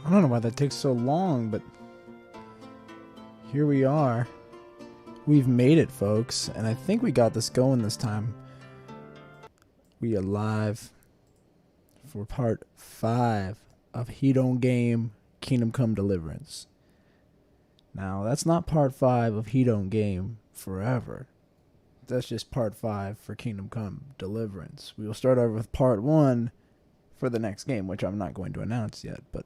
I don't know why that takes so long, but here we are. We've made it, folks, and I think we got this going this time. We are live for part 5 of Heat on Game Kingdom Come Deliverance. Now, that's not part 5 of Heat on Game Forever. That's just part 5 for Kingdom Come Deliverance. We will start over with part 1 for the next game, which I'm not going to announce yet, but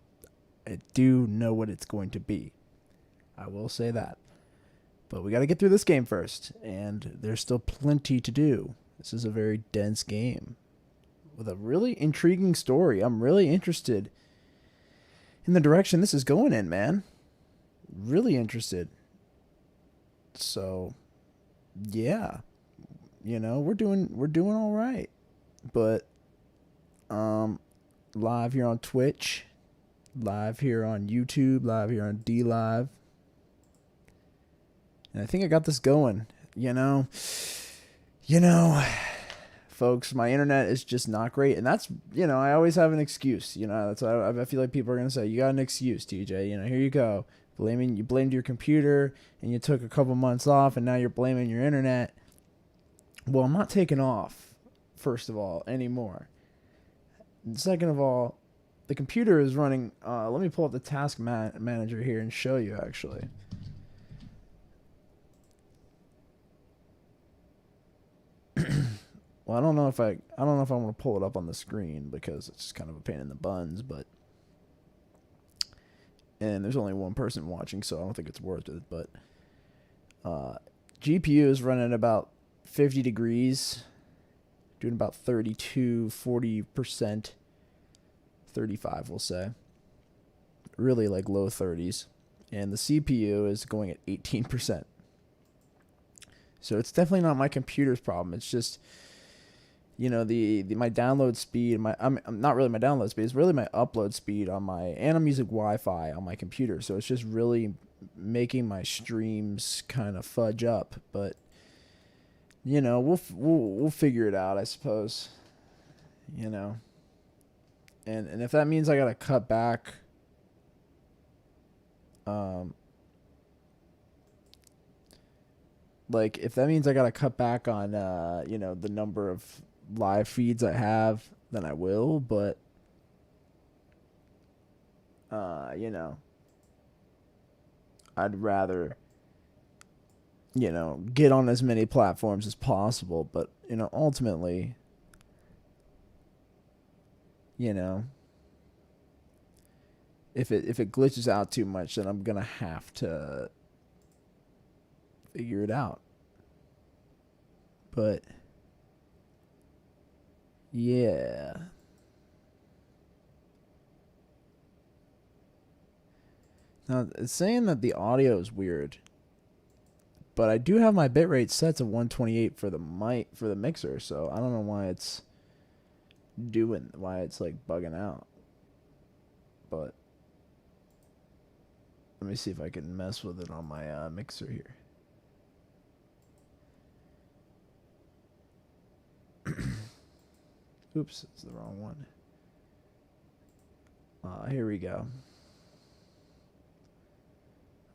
I do know what it's going to be. I will say that. But we got to get through this game first, and there's still plenty to do. This is a very dense game with a really intriguing story. I'm really interested in the direction this is going in, man. Really interested. So, yeah. You know, we're doing all right. But live here on Twitch, live here on YouTube, live here on D Live. And I think I got this going, you know, folks, my internet is just not great. And that's, I always have an excuse, that's I feel like people are going to say, you got an excuse, TJ, here you go. You blamed your computer and you took a couple months off and now you're blaming your internet. Well, I'm not taking off, first of all, anymore. And second of all, the computer is running, let me pull up the task manager here and show you actually. Well, I don't know if I want to pull it up on the screen because it's kind of a pain in the buns, and there's only one person watching, so I don't think it's worth it. But GPU is running at about 50 degrees, doing about 40%, 35, we'll say. Really like low 30s, and the CPU is going at 18%. So it's definitely not my computer's problem. It's just, my download speed, I'm not really my download speed. It's really my upload speed and I'm using Wi-Fi on my computer. So it's just really making my streams kind of fudge up. But, we'll figure it out, I suppose. And if that means I got to cut back, like, if that means I got to cut back on, the number of live feeds I have, then I will. But, I'd rather, get on as many platforms as possible. But, ultimately, if it glitches out too much, then I'm going to have to figure it out. But yeah. Now it's saying that the audio is weird, but I do have my bitrate set to 128 for the mixer, so I don't know why it's like bugging out. But let me see if I can mess with it on my mixer here. Oops, it's the wrong one. Here we go.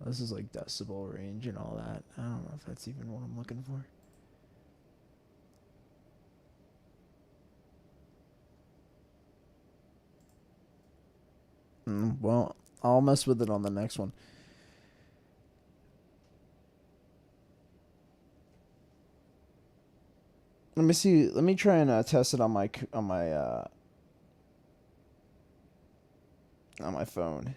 This is like decibel range and all that. I don't know if that's even what I'm looking for. Well, I'll mess with it on the next one. Let me see. Let me try and test it on my phone.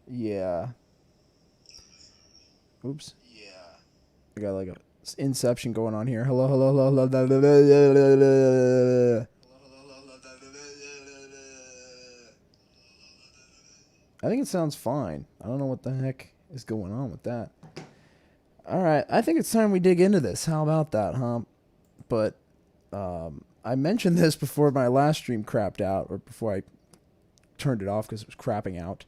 Yeah. Oops. Yeah. I got like a inception going on here. Hello. I think it sounds fine. I don't know what the heck is going on with that. All right, I think it's time we dig into this. How about that, huh? But I mentioned this before my last stream crapped out, or before I turned it off because it was crapping out.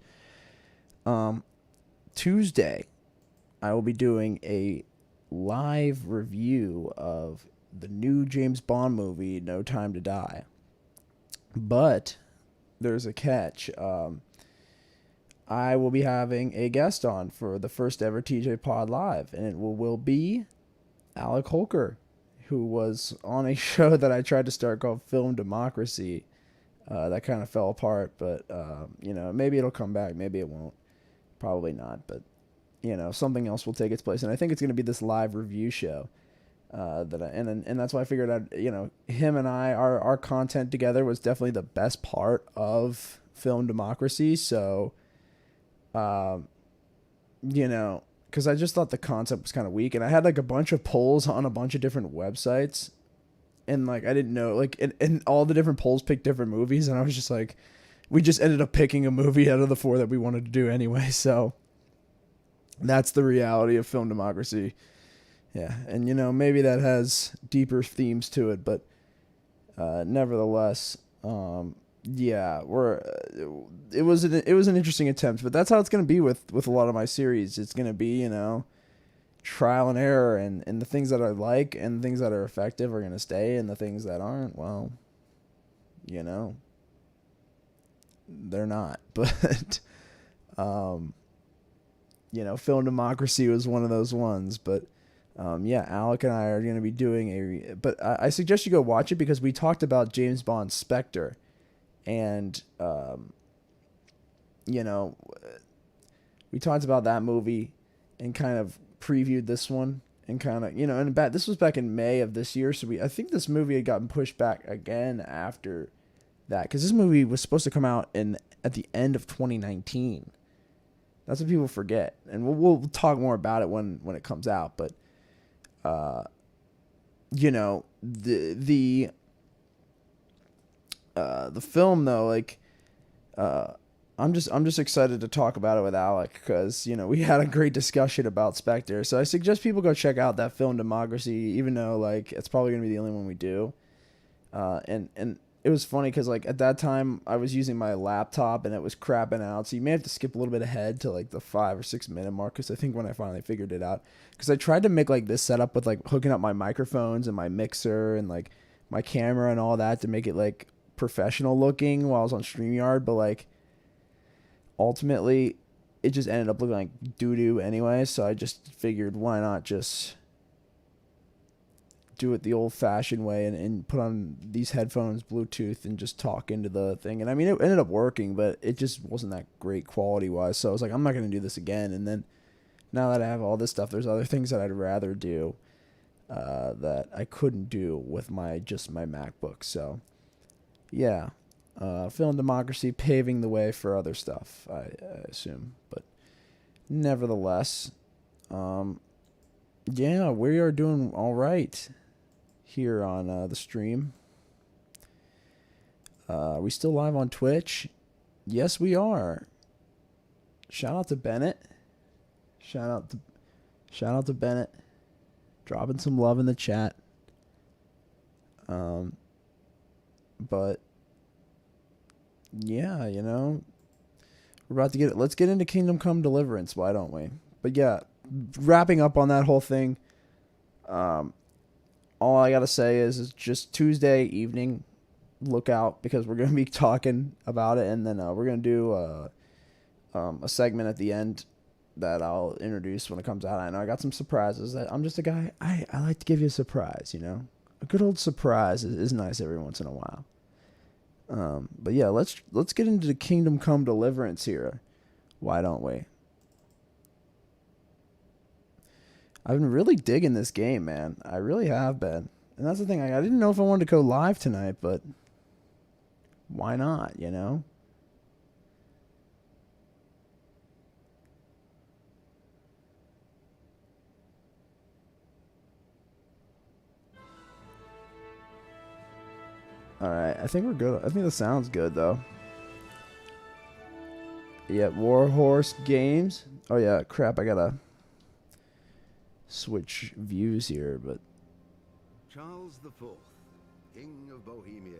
Tuesday, I will be doing a live review of the new James Bond movie, No Time to Die. But there's a catch. I will be having a guest on for the first ever TJ Pod Live, and it will be Alec Holker, who was on a show that I tried to start called Film Democracy. That kind of fell apart, but maybe it'll come back, maybe it won't. Probably not, but something else will take its place, and I think it's going to be this live review show. And that's why I figured out, him and our content together was definitely the best part of Film Democracy. So, because I just thought the concept was kind of weak, and I had like a bunch of polls on a bunch of different websites, and like I didn't know, like, and all the different polls picked different movies, and I was just like, we just ended up picking a movie out of the 4 that we wanted to do anyway. So that's the reality of Film Democracy. Yeah, and maybe that has deeper themes to it, but nevertheless, yeah, it was an interesting attempt, but that's how it's going to be with a lot of my series. It's going to be, trial and error, and the things that I like and the things that are effective are going to stay, and the things that aren't, well, they're not. But Film Democracy was one of those ones, but yeah, Alec and I are going to be doing but I suggest you go watch it, because we talked about James Bond Spectre, and, we talked about that movie and kind of previewed this one, and kind of, this was back in May of this year. So I think this movie had gotten pushed back again after that, because this movie was supposed to come out at the end of 2019. That's what people forget. And we'll talk more about it when it comes out, but, the film though, like, I'm just excited to talk about it with Alec, because we had a great discussion about Spectre. So I suggest people go check out that Film Democracy, even though like it's probably gonna be the only one we do. And it was funny because like at that time I was using my laptop and it was crapping out, so you may have to skip a little bit ahead to like the 5 or 6 minute mark, because I think when I finally figured it out, because I tried to make like this setup with like hooking up my microphones and my mixer and like my camera and all that to make it like professional looking while I was on StreamYard, but like ultimately it just ended up looking like doo-doo anyway, so I just figured why not just do it the old-fashioned way and put on these headphones, Bluetooth, and just talk into the thing. And I mean, it ended up working, but it just wasn't that great quality-wise, so I was like, I'm not going to do this again. And then now that I have all this stuff, there's other things that I'd rather do that I couldn't do with my MacBook. So yeah, Film Democracy paving the way for other stuff, I assume. But nevertheless, yeah, we are doing all right here on the stream. Are we still live on Twitch? Yes, we are. Shout out to Bennett. Shout out to Bennett. Dropping some love in the chat. But yeah, we're about to let's get into Kingdom Come Deliverance, why don't we? But yeah, wrapping up on that whole thing, all I gotta say is just Tuesday evening, look out, because we're gonna be talking about it, and then we're gonna do a segment at the end that I'll introduce when it comes out. I know I got some surprises. I'm just a guy, I like to give you a surprise, a good old surprise is nice every once in a while. But yeah, let's get into the Kingdom Come Deliverance here, why don't we? I've been really digging this game, man. I really have been. And that's the thing. I didn't know if I wanted to go live tonight, but why not, Alright, I think we're good. I think the sound's good, though. Yeah, Warhorse Games. Oh, yeah, crap, I gotta switch views here, but Charles IV, King of Bohemia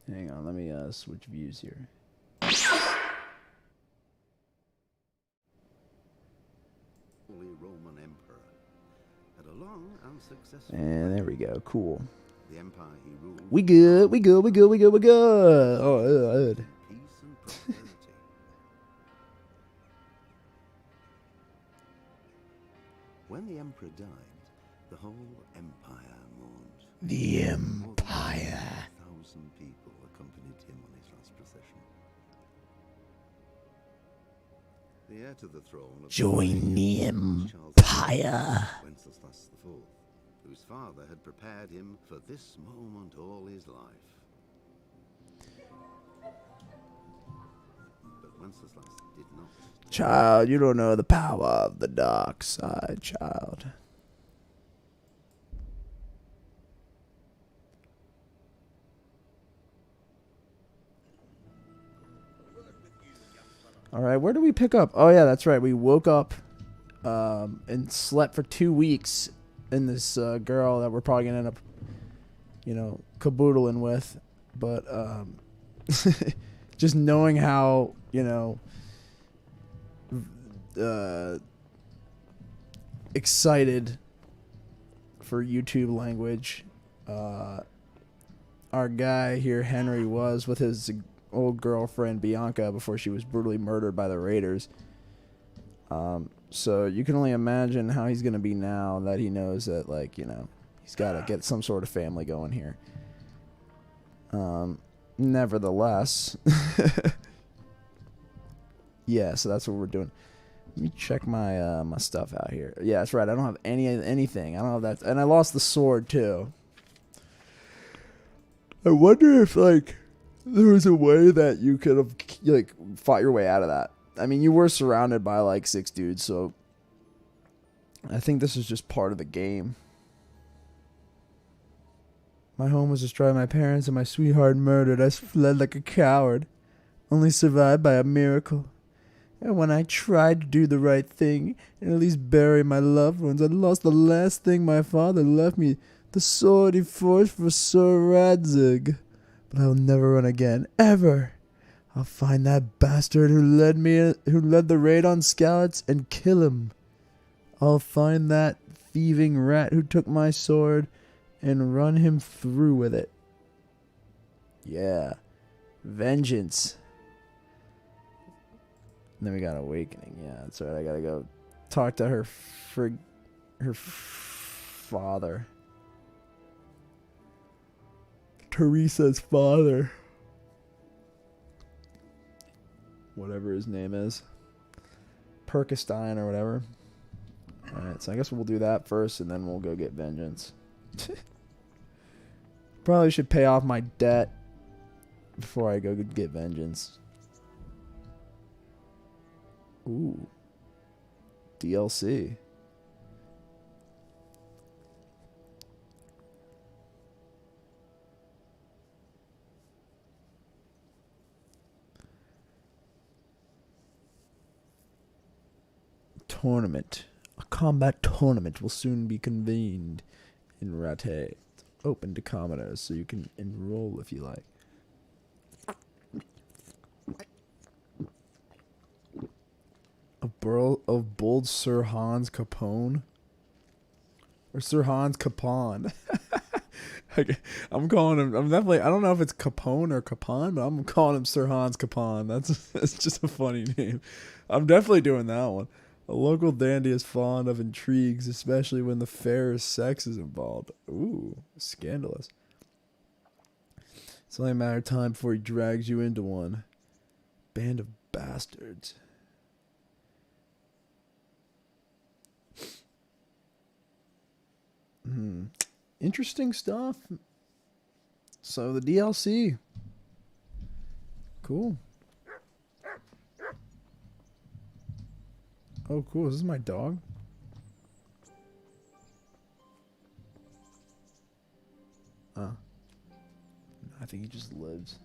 and hang on, let me switch views here. Holy Roman Emperor, had a long, unsuccessful And there reign. we go. Cool. The empire he ruled We good. We good. We good. We good. We good. Oh, good. peace and prosperity. When the emperor died, the whole empire mourned. The More than Empire. 1,000 people accompanied him on his last procession. The heir to the throne of Join the Charles Empire. Wenceslas IV, whose father had prepared him for this moment all his life. But Wenceslas did not. Child, you don't know the power of the dark side, child. All right, where do we pick up? Oh, yeah, that's right. We woke up and slept for 2 weeks in this girl that we're probably going to end up, caboodling with. But just knowing how, excited for YouTube language our guy here, Henry, was with his old girlfriend Bianca before she was brutally murdered by the Raiders. So you can only imagine how he's going to be now that he knows that, he's got to get some sort of family going here. Nevertheless, yeah, so that's what we're doing. Let me check my my stuff out here. Yeah, that's right. I don't have anything. I don't have that, and I lost the sword too. I wonder if there was a way that you could have fought your way out of that. I mean, you were surrounded by 6 dudes, so I think this is just part of the game. My home was destroyed, my parents and my sweetheart murdered. I fled like a coward, only survived by a miracle. And when I tried to do the right thing and at least bury my loved ones, I lost the last thing my father left me, the sword he forged for Sir Radzig. But I'll never run again, ever. I'll find that bastard who led the raid on Scouts and kill him. I'll find that thieving rat who took my sword and run him through with it. Yeah. Vengeance. And then we got Awakening. Yeah, that's right. I gotta go talk to her father. Teresa's father. Whatever his name is. Perkestein or whatever. Alright, so I guess we'll do that first and then we'll go get vengeance. Probably should pay off my debt before I go get vengeance. Ooh. DLC. Tournament. A combat tournament will soon be convened in Rate. It's open to commoners, so you can enroll if you like. Of bold Sir Hans Capone? Or Sir Hans Capon? I'm calling him. I'm definitely. I don't know if it's Capone or Capon, but I'm calling him Sir Hans Capon. That's just a funny name. I'm definitely doing that one. A local dandy is fond of intrigues, especially when the fairest sex is involved. Ooh, scandalous. It's only a matter of time before he drags you into one. Band of bastards. Interesting stuff. So the DLC. Cool. Oh, cool. Is this my dog? I think he just lives.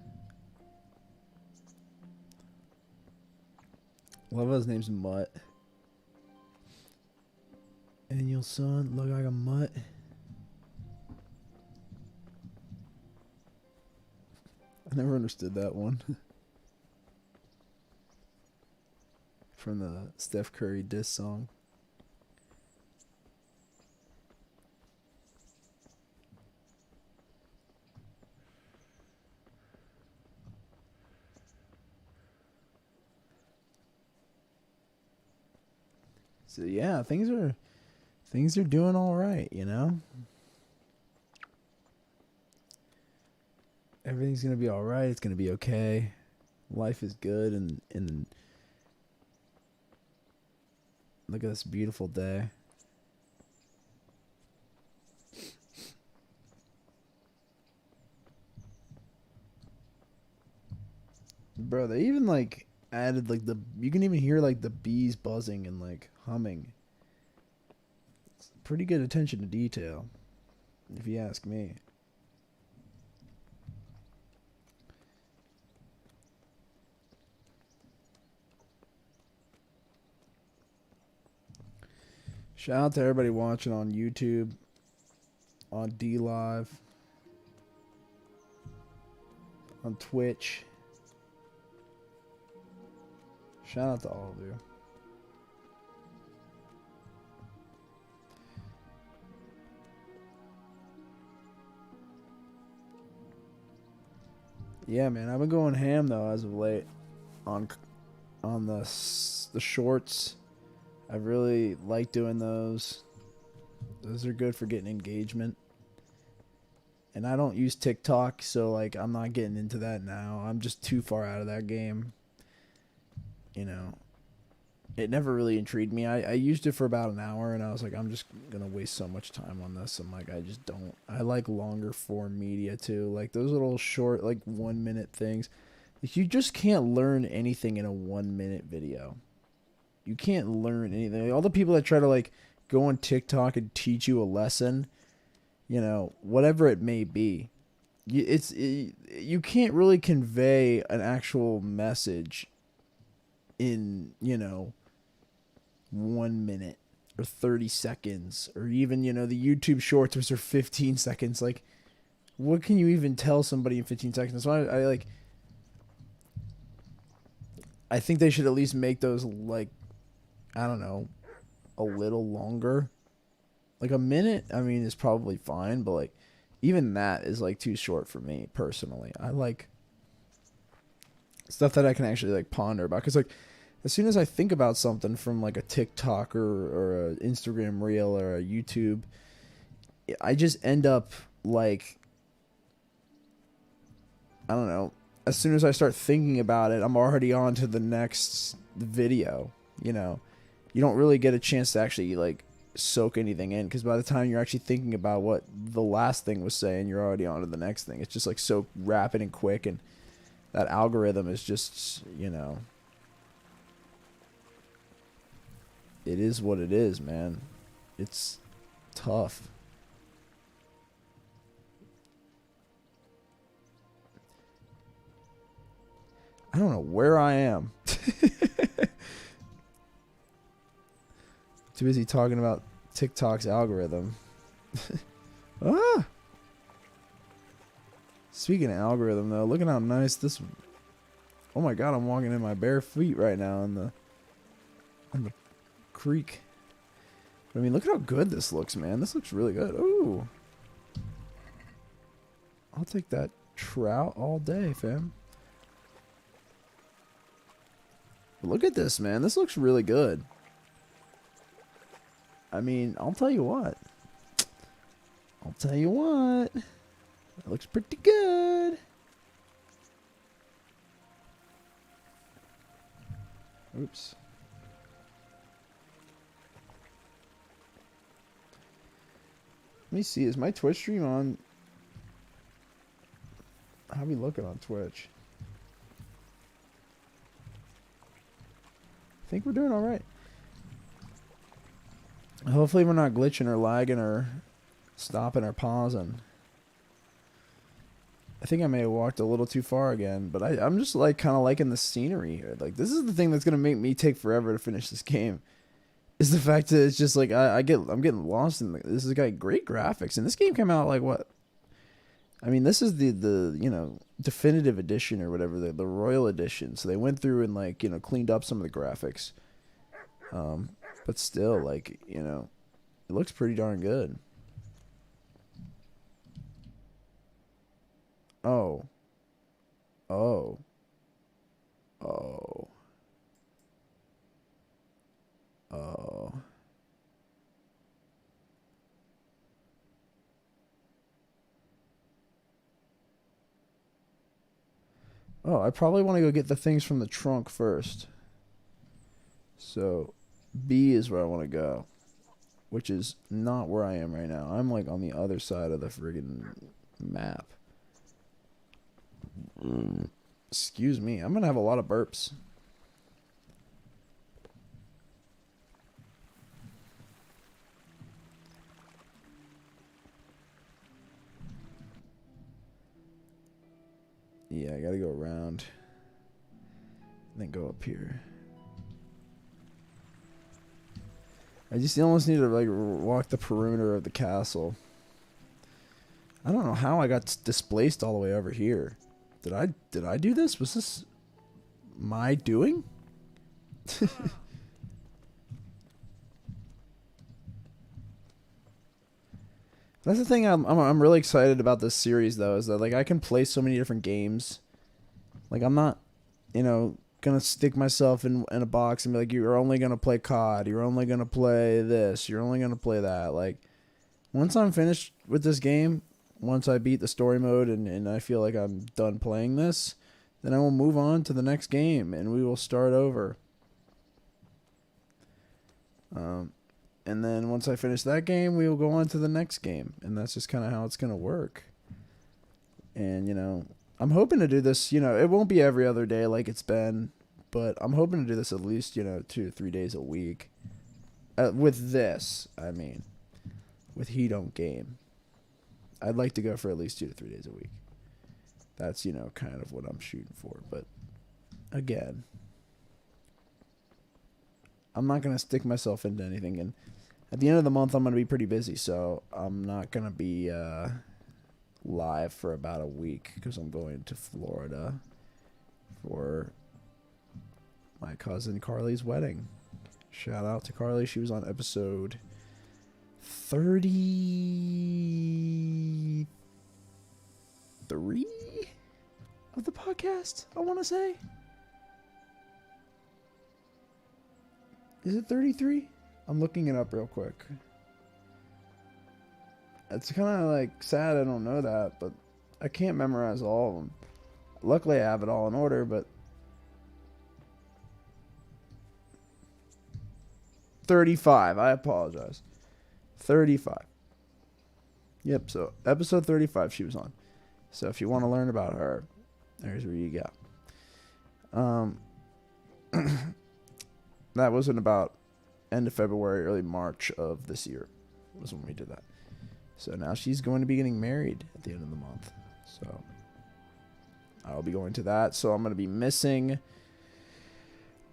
Love how his name's Mutt. And your son look like a mutt. I never understood that one. From the Steph Curry diss song. So yeah, things are doing all right, you know? Everything's going to be all right. It's going to be okay. Life is good and look at this beautiful day. Bro, they even like added like you can even hear like the bees buzzing and like humming. It's pretty good attention to detail, if you ask me. Shout out to everybody watching on YouTube, on D Live, on Twitch. Shout out to all of you. Yeah, man, I've been going ham though as of late on the shorts. I really like doing those. Those are good for getting engagement. And I don't use TikTok, so like I'm not getting into that now. I'm just too far out of that game. You know, it never really intrigued me. I used it for about an hour, and I was like, I'm just gonna waste so much time on this. I'm like, I just don't. I like longer form media too, like those little short, like 1 minute things. Like, you just can't learn anything in a 1 minute video. You can't learn anything. All the people that try to like go on TikTok and teach you a lesson, you know, whatever it may be, you can't really convey an actual message in, you know, 1 minute or 30 seconds or even, you know, the YouTube shorts which are 15 seconds. Like, what can you even tell somebody in 15 seconds? So I think they should at least make those like, I don't know, a little longer. Like a minute, I mean, is probably fine, but like even that is like too short for me personally. I like stuff that I can actually like ponder about, because like as soon as I think about something from like a TikTok or a Instagram reel or a YouTube, I just end up like, I don't know, as soon as I start thinking about it, I'm already on to the next video. You know, you don't really get a chance to actually like soak anything in, because by the time you're actually thinking about what the last thing was saying, you're already on to the next thing. It's just like so rapid and quick, and that algorithm is just, you know, it is what it is, man. It's tough. I don't know where I am. Too busy talking about TikTok's algorithm. Ah! Speaking of algorithm, though, look at how nice this... Oh my god, I'm walking in my bare feet right now in the creek. But I mean, look at how good this looks, man. This looks really good. Ooh. I'll take that trout all day, fam. But look at this, man. This looks really good. I mean, I'll tell you what. It looks pretty good. Oops. Let me see. Is my Twitch stream on? How we looking on Twitch? I think we're doing all right. Hopefully we're not glitching or lagging or stopping or pausing. I think I may have walked a little too far again, but I'm just like kind of liking the scenery here. Like, this is the thing that's gonna make me take forever to finish this game. Is the fact that it's just like I'm getting lost in this has got great graphics, and this game came out like what? I mean, this is the you know, definitive edition or whatever, the royal edition. So they went through and like, you know, cleaned up some of the graphics. But still, like, you know, it looks pretty darn good. Oh. Oh. Oh. Oh. Oh, I probably want to go get the things from the trunk first. So, B is where I want to go, which is not where I am right now. I'm like on the other side of the friggin' map. Excuse me. I'm going to have a lot of burps. Yeah, I got to go around. And then go up here. I just almost need to like walk the perimeter of the castle. I don't know how I got displaced all the way over here. Did I do this? Was this my doing? That's the thing I'm really excited about this series though, is that like I can play so many different games. Like I'm not, gonna stick myself in a box and be like, you're only gonna play COD, you're only gonna play this, you're only gonna play that. Like once I'm finished with this game, once I beat the story mode and I feel like I'm done playing this, then I will move on to the next game and we will start over. And then once I finish that game, we will go on to the next game. And that's just kind of how it's going to work. And, I'm hoping to do this, it won't be every other day like it's been, but I'm hoping to do this at least, 2 to 3 days a week. With this, I mean, with He Don't Game. I'd like to go for at least 2 to 3 days a week. That's, kind of what I'm shooting for. But, again, I'm not going to stick myself into anything. And at the end of the month, I'm going to be pretty busy, so I'm not going to be live for about a week because I'm going to Florida for my cousin Carly's wedding. Shout out to Carly. She was on episode 33 of the podcast, I want to say. Is it 33? I'm looking it up real quick. It's kind of like sad I don't know that, but I can't memorize all of them. Luckily I have it all in order, but 35. I apologize. 35. Yep, so episode 35 she was on. So if you want to learn about her, there's where you go. That was in about end of February, early March of this year was when we did that. So now she's going to be getting married at the end of the month. So I'll be going to that. So I'm going to be missing,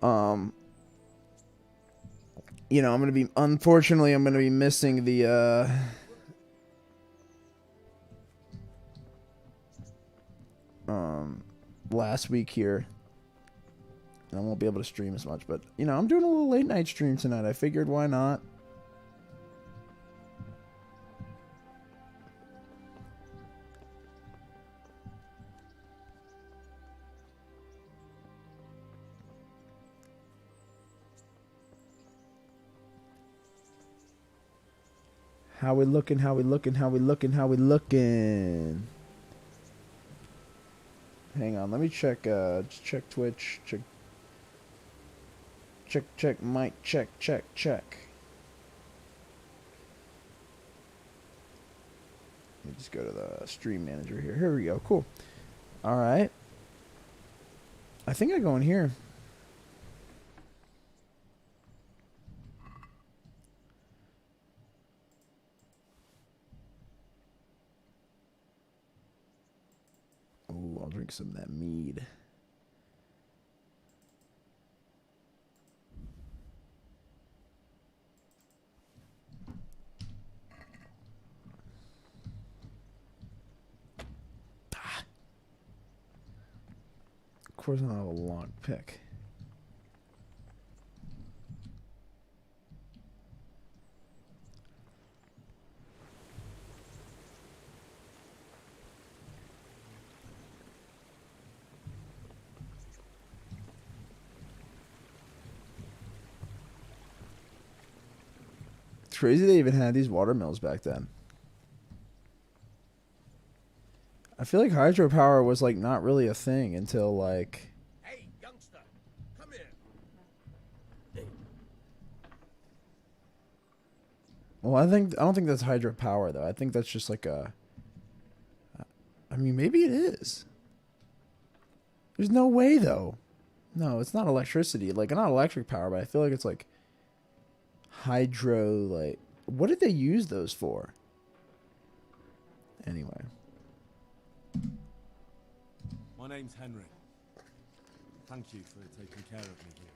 unfortunately, I'm going to be missing the, last week here. And I won't be able to stream as much, but I'm doing a little late night stream tonight. I figured why not? How we looking? How we looking? How we looking? How we looking? Hang on, let me check. Check Twitch. Check. Mic check. Let me just go to the stream manager here. Here we go. Cool. All right. I think I go in here. Ooh, I'll drink some of that mead. Of course, I don't have a long pick. crazy they even had these water mills back then. I feel like hydropower was like not really a thing until like. Hey, youngster, come here. Well, I don't think that's hydropower though. I think that's just like a. I mean, maybe it is. There's no way though. No, it's not electricity. Like not electric power, but I feel like it's like hydro. Like, what did they use those for? Anyway. My name's Henry. Thank you for taking care of me here.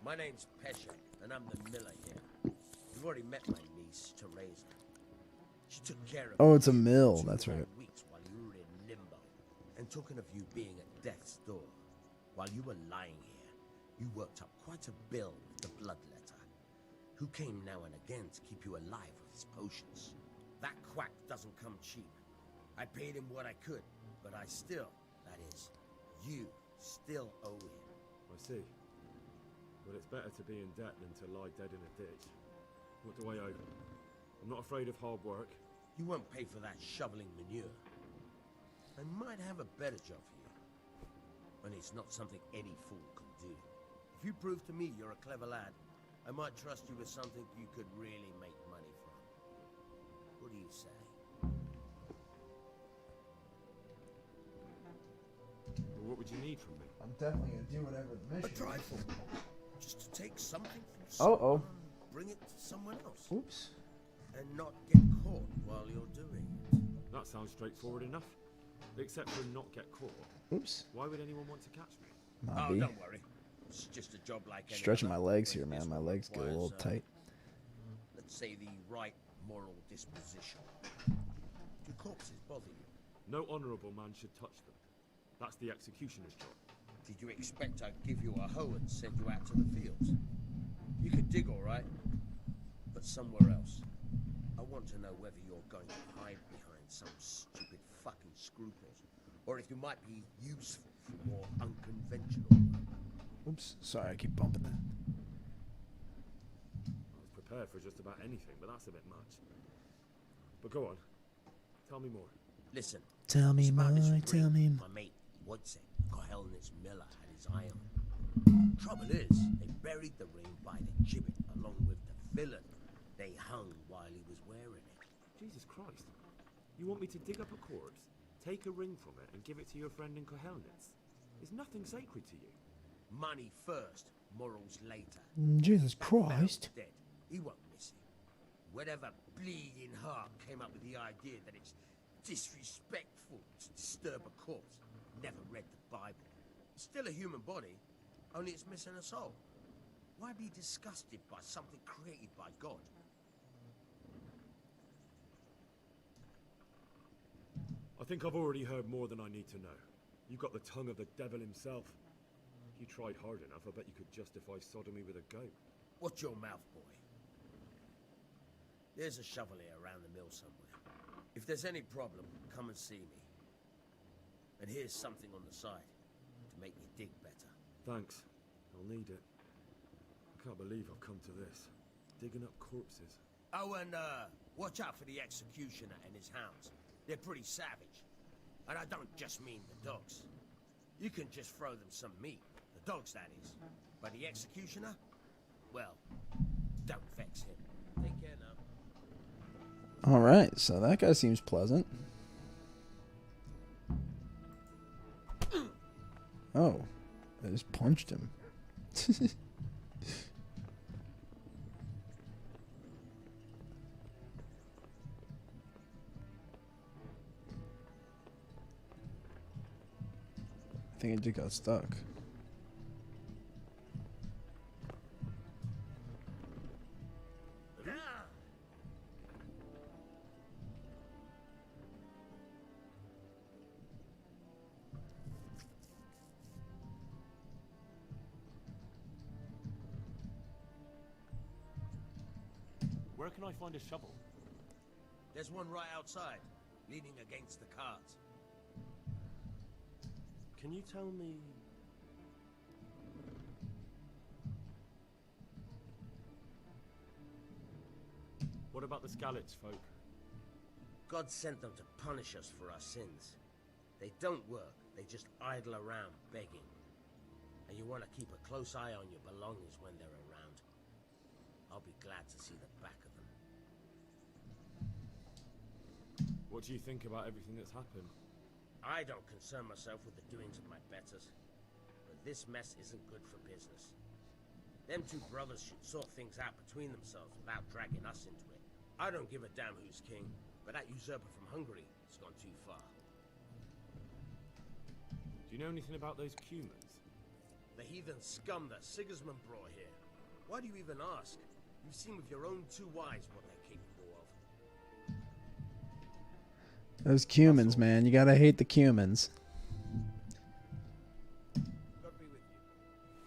My name's Pesha, and I'm the miller here. You've already met my niece, Teresa. She took care of Oh, it's a you mill. for 2 That's right. weeks while you were in limbo. And talking of you being at death's door, while you were lying here, you worked up quite a bill with the bloodletter, who came now and again to keep you alive with his potions. That quack doesn't come cheap. I paid him what I could, but I still, that is, you still owe him. I see. Well, it's better to be in debt than to lie dead in a ditch. What do I owe? I'm not afraid of hard work. You won't pay for that shoveling manure. I might have a better job for you. And it's not something any fool can do. If you prove to me you're a clever lad, I might trust you with something you could really make money from. What do you say? Well, what would you need from me? I'm definitely gonna do whatever the A mission. trifle. Just to take something from Oh, someone, oh. bring it to someone else, Oops. and not get caught while you're doing it. That sounds straightforward enough. Except for not get caught. Oops. Why would anyone want to catch me? Might Oh, be. don't worry. It's just a job like any Stretching my other, legs but here, man. this My one legs get a little requires, tight. let's say the right moral disposition. Do corpses bother you? No honourable man should touch them. That's the executioner's job. Did you expect I'd give you a hoe and send you out to the fields? You could dig all right, but somewhere else. I want to know whether you're going to hide behind some stupid fucking scruples, or if you might be useful for more unconventional work. Oops. Sorry, I keep bumping that. I was prepared for just about anything, but that's a bit much. But go on. Tell me more. Listen. Tell me it's about more, this tell ring me. My mate, Woodsett, Cohelnitz Miller, had his eye on. Trouble is, they buried the ring by the gibbet along with the villain they hung while he was wearing it. Jesus Christ. You want me to dig up a corpse, take a ring from it, and give it to your friend in Cohelnitz? Is nothing sacred to you? Money first, morals later. Jesus That fella's Christ. dead. He won't miss it. Whatever bleeding heart came up with the idea that it's disrespectful to disturb a corpse never read the Bible. It's still a human body, only it's missing a soul. Why be disgusted by something created by God? I think I've already heard more than I need to know. You've got the tongue of the devil himself. If you tried hard enough, I bet you could justify sodomy with a goat. Watch your mouth, boy. There's a shovel here around the mill somewhere. If there's any problem, come and see me. And here's something on the side to make you dig better. Thanks. I'll need it. I can't believe I've come to this. Digging up corpses. Oh, and watch out for the executioner and his hounds. They're pretty savage. And I don't just mean the dogs. You can just throw them some meat. The dogs, that is. But the executioner? Well, don't vex him. Take care now. Alright, so that guy seems pleasant. Oh, I just punched him. I think I just got stuck. Where can I find a shovel? There's one right outside, leaning against the carts. Can you tell me... What about the Skalitz folk? God sent them to punish us for our sins. They don't work, they just idle around begging. And you want to keep a close eye on your belongings when they're around. I'll be glad to see the back of them. What do you think about everything that's happened? I don't concern myself with the doings of my betters. But this mess isn't good for business. Them two brothers should sort things out between themselves without dragging us into it. I don't give a damn who's king, but that usurper from Hungary has gone too far. Do you know anything about those Cumans? The heathen scum that Sigismund brought here. Why do you even ask? You've seen with your own two eyes what they're capable of. Those Cumans, man. You gotta hate the Cumans. God be with you.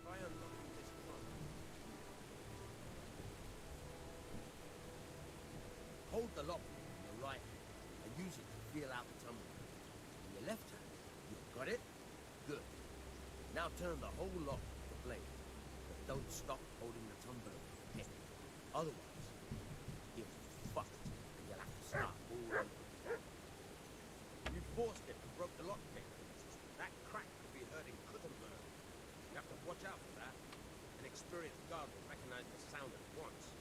Try unlocking this closet. Hold the lock on your right hand and use it to feel out the tumbler. On your left hand, you've got it? Good. Now turn the whole lock with the blade. But don't stop holding the tumbler with your pick. Otherwise, you'll be fucked and you'll have to start all over. You forced it and broke the lockpick. That crack could be heard in Kuttenberg. You have to watch out for that. An experienced guard will recognize the sound at once.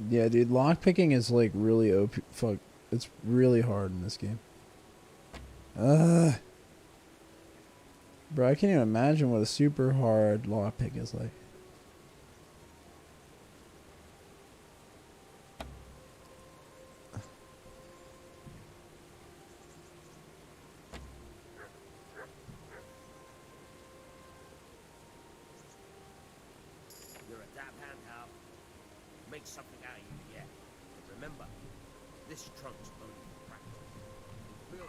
Yeah, dude, lockpicking is like really OP. Fuck, it's really hard in this game. Bro, I can't even imagine what a super hard lockpick is like. You're a damn hand, Hal. Make something out of you yet. But remember, this trunk's only for practice. Real.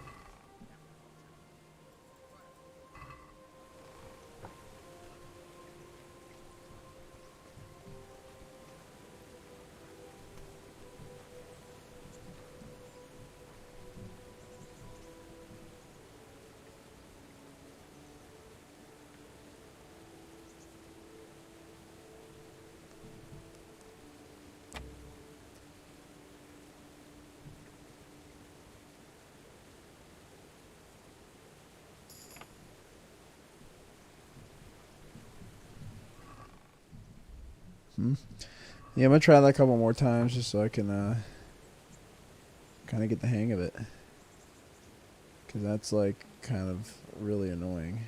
Yeah, I'm gonna try that a couple more times just so I can kind of get the hang of it. Because that's like kind of really annoying.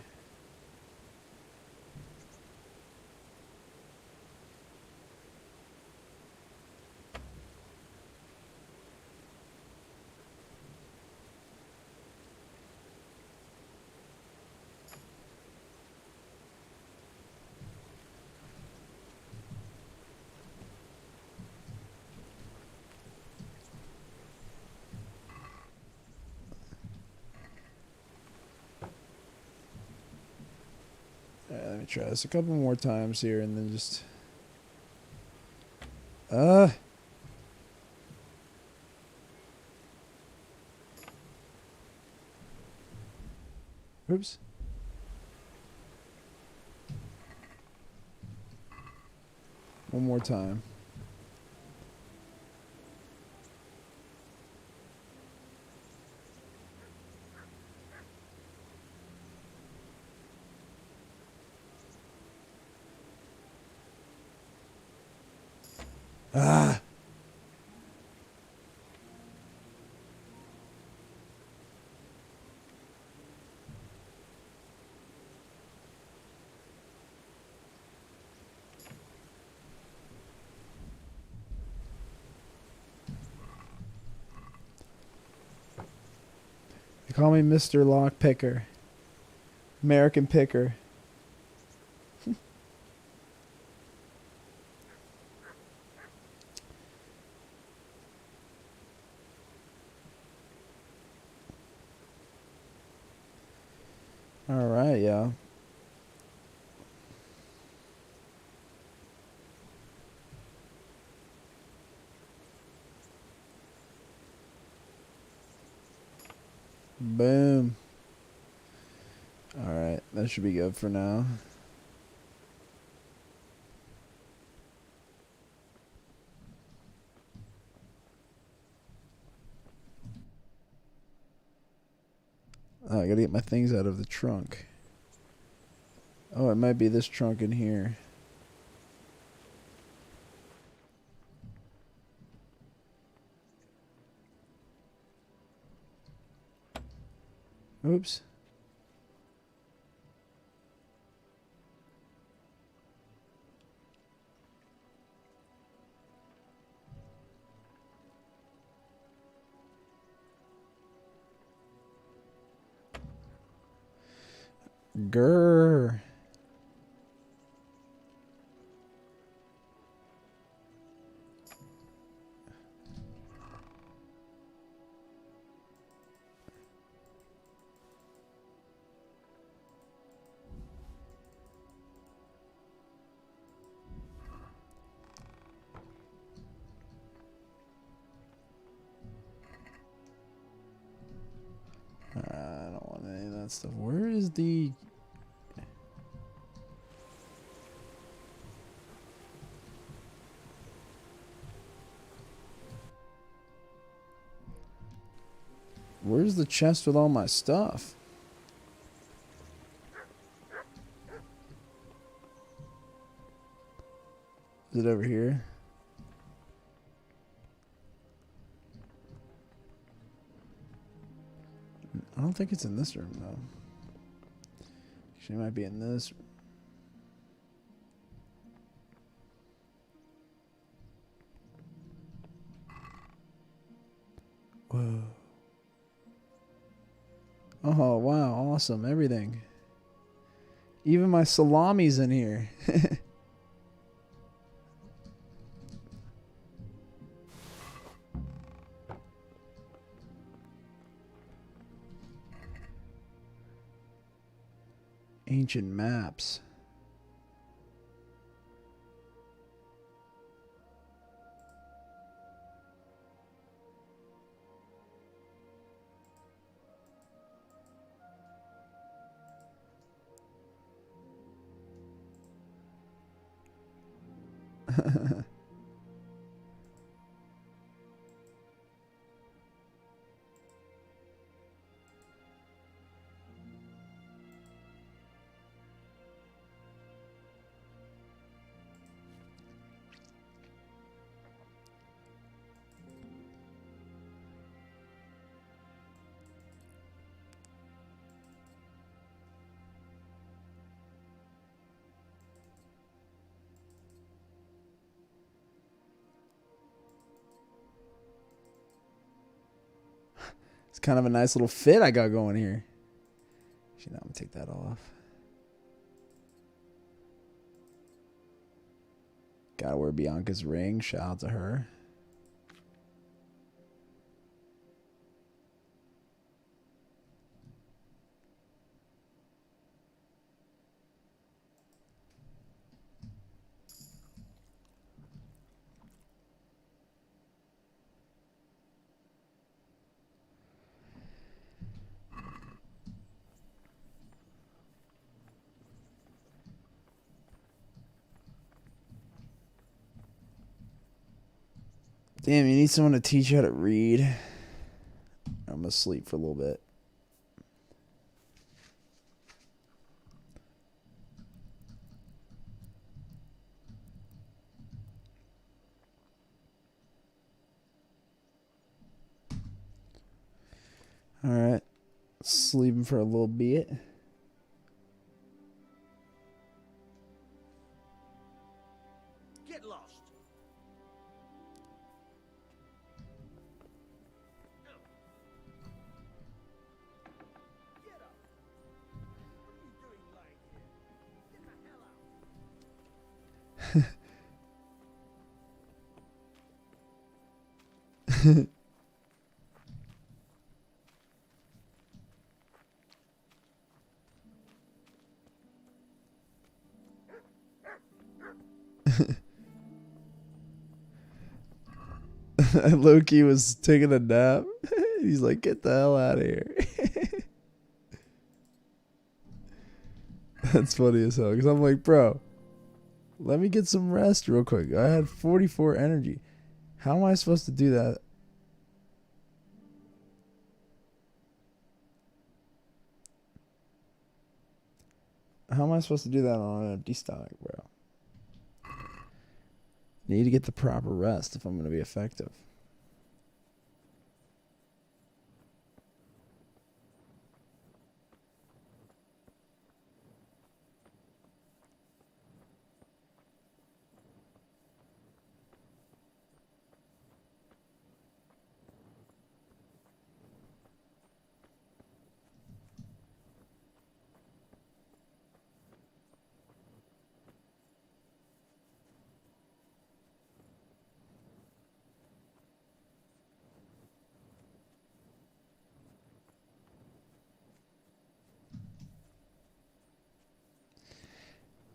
Alright, let me try this a couple more times here and then just... Oops. One more time. Ah! They call me Mr. Lockpicker. American Picker. All right, yeah. Boom. All right, that should be good for now. Oh, I gotta get my things out of the trunk. Oh, it might be this trunk in here. Oops. Grr. I don't want any of that stuff. Where is the... Where's the chest with all my stuff? Is it over here? I don't think it's in this room, though. Actually, it might be in this. Whoa. Oh, wow. Awesome. Everything. Even my salami's in here. Ancient maps. It's kind of a nice little fit I got going here. Actually, now I'm going to take that off. Gotta wear Bianca's ring. Shout out to her. Damn, you need someone to teach you how to read. I'm gonna sleep for a little bit. Alright. Sleeping for a little bit. Get lost. Get up. What are you doing lying here? Get the hell out. Loki was taking a nap. He's like, get the hell out of here. That's funny as hell. Because I'm like, bro, let me get some rest real quick. I had 44 energy. How am I supposed to do that? How am I supposed to do that on an empty stomach, bro? Need to get the proper rest if I'm going to be effective.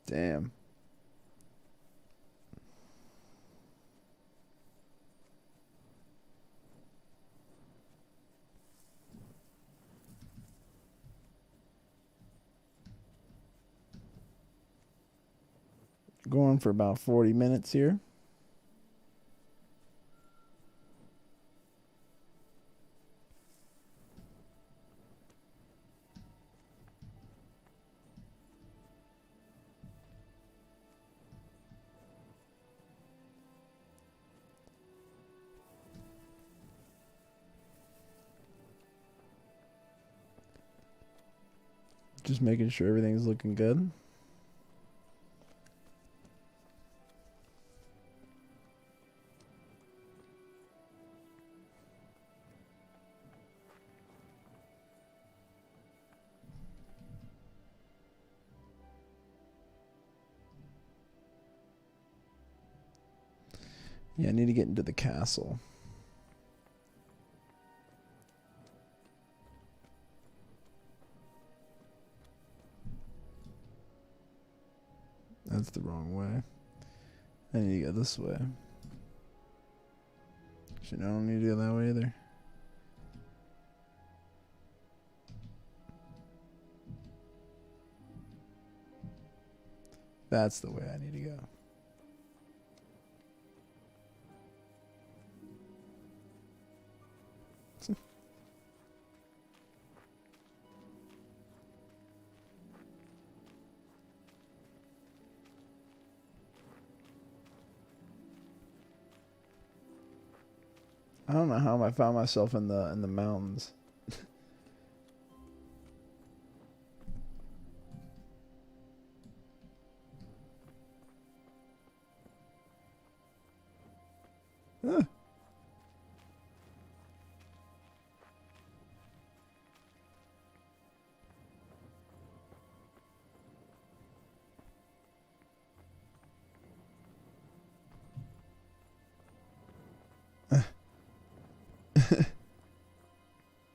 Damn. Going for about 40 minutes here. Just making sure everything's looking good. Yeah, I need to get into the castle. That's the wrong way. I need to go this way. Actually, no, I don't need to go that way either. That's the way I need to go. I don't know how I found myself in the mountains. Ah.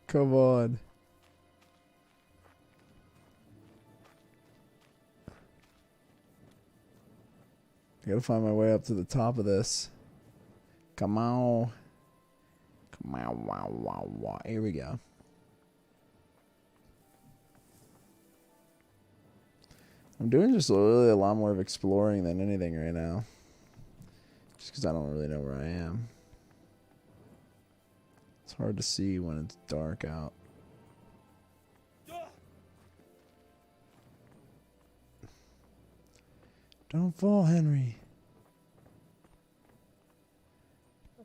Come on. I gotta find my way up to the top of this. Come on. Come on. Wow, wow, wow. Here we go. I'm doing just really a lot more of exploring than anything right now. Just because I don't really know where I am. It's hard to see when it's dark out. Don't fall, Henry.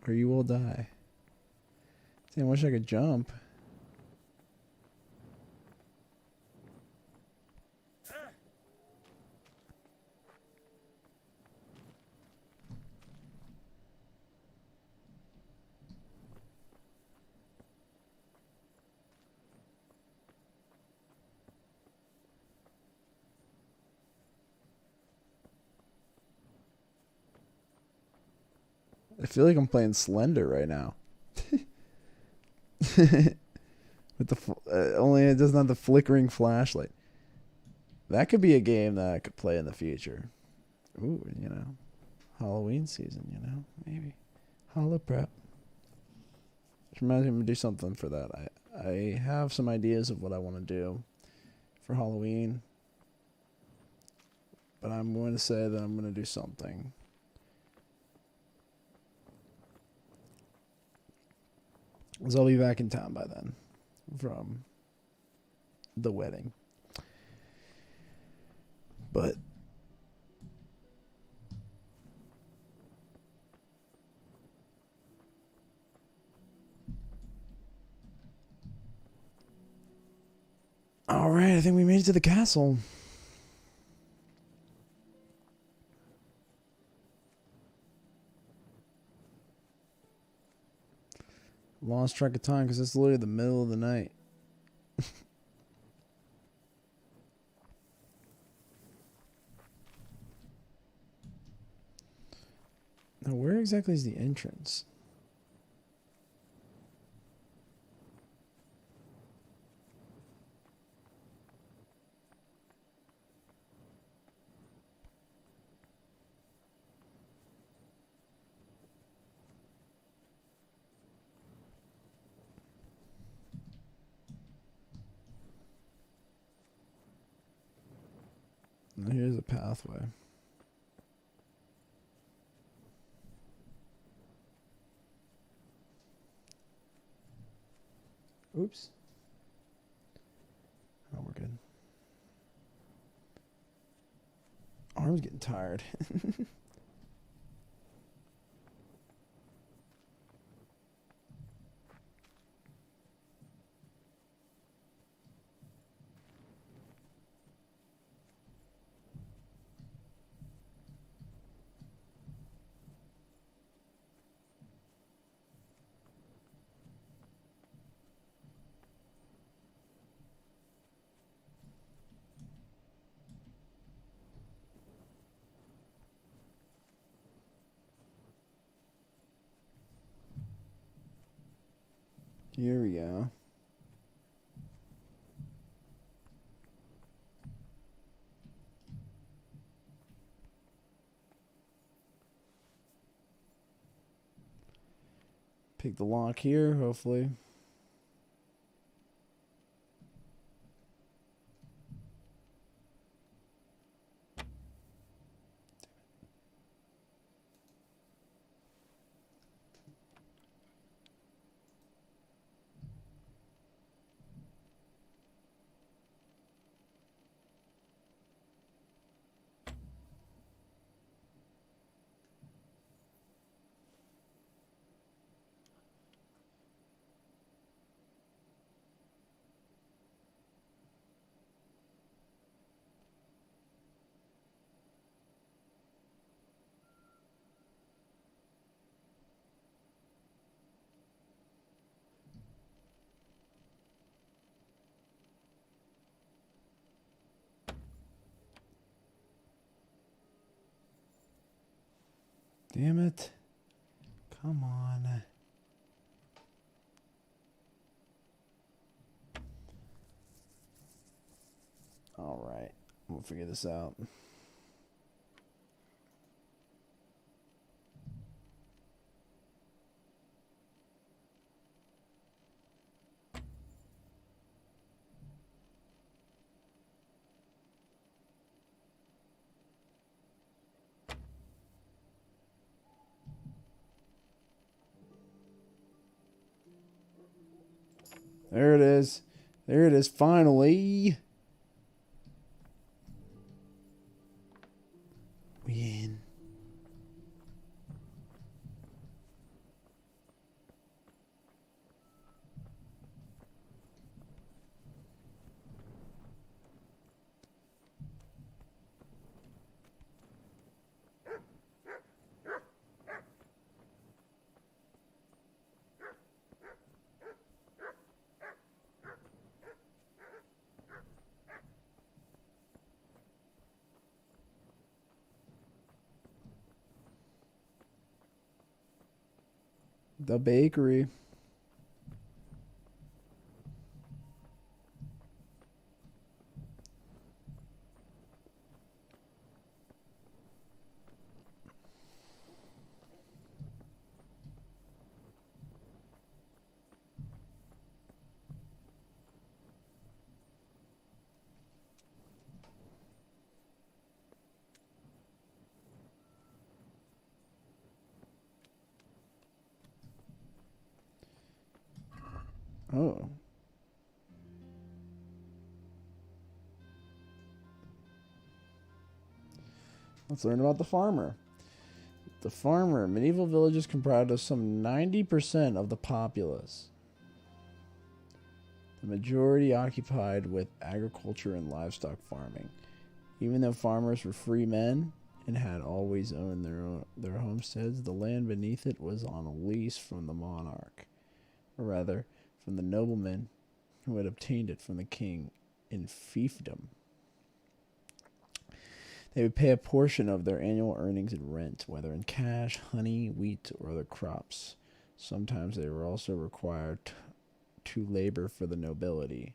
Or you will die. Damn, I wish I could jump. I feel like I'm playing Slender right now. With the only it doesn't have the flickering flashlight. That could be a game that I could play in the future. Ooh, you know. Halloween season, you know? Maybe. Holo prep. Which reminds me to do something for that. I have some ideas of what I want to do for Halloween. But I'm going to say that I'm going to do something. Because I'll be back in town by then from the wedding. But all right, I think we made it to the castle. Lost track of time because it's literally the middle of the night. Now, where exactly is the entrance? Now, here's a pathway. Oops. Oh, we're good. Arm's getting tired. Here we go. Pick the lock here, hopefully. Damn it. Come on. All right. We'll figure this out. There it is. There it is, finally. We in. The bakery. Oh. Let's learn about the farmer. The farmer. Medieval villages comprised of some 90% of the populace. The majority occupied with agriculture and livestock farming. Even though farmers were free men and had always owned their homesteads, the land beneath it was on a lease from the monarch, or rather, from the nobleman who had obtained it from the king in fiefdom. They would pay a portion of their annual earnings in rent, whether in cash, honey, wheat, or other crops. Sometimes they were also required to labor for the nobility,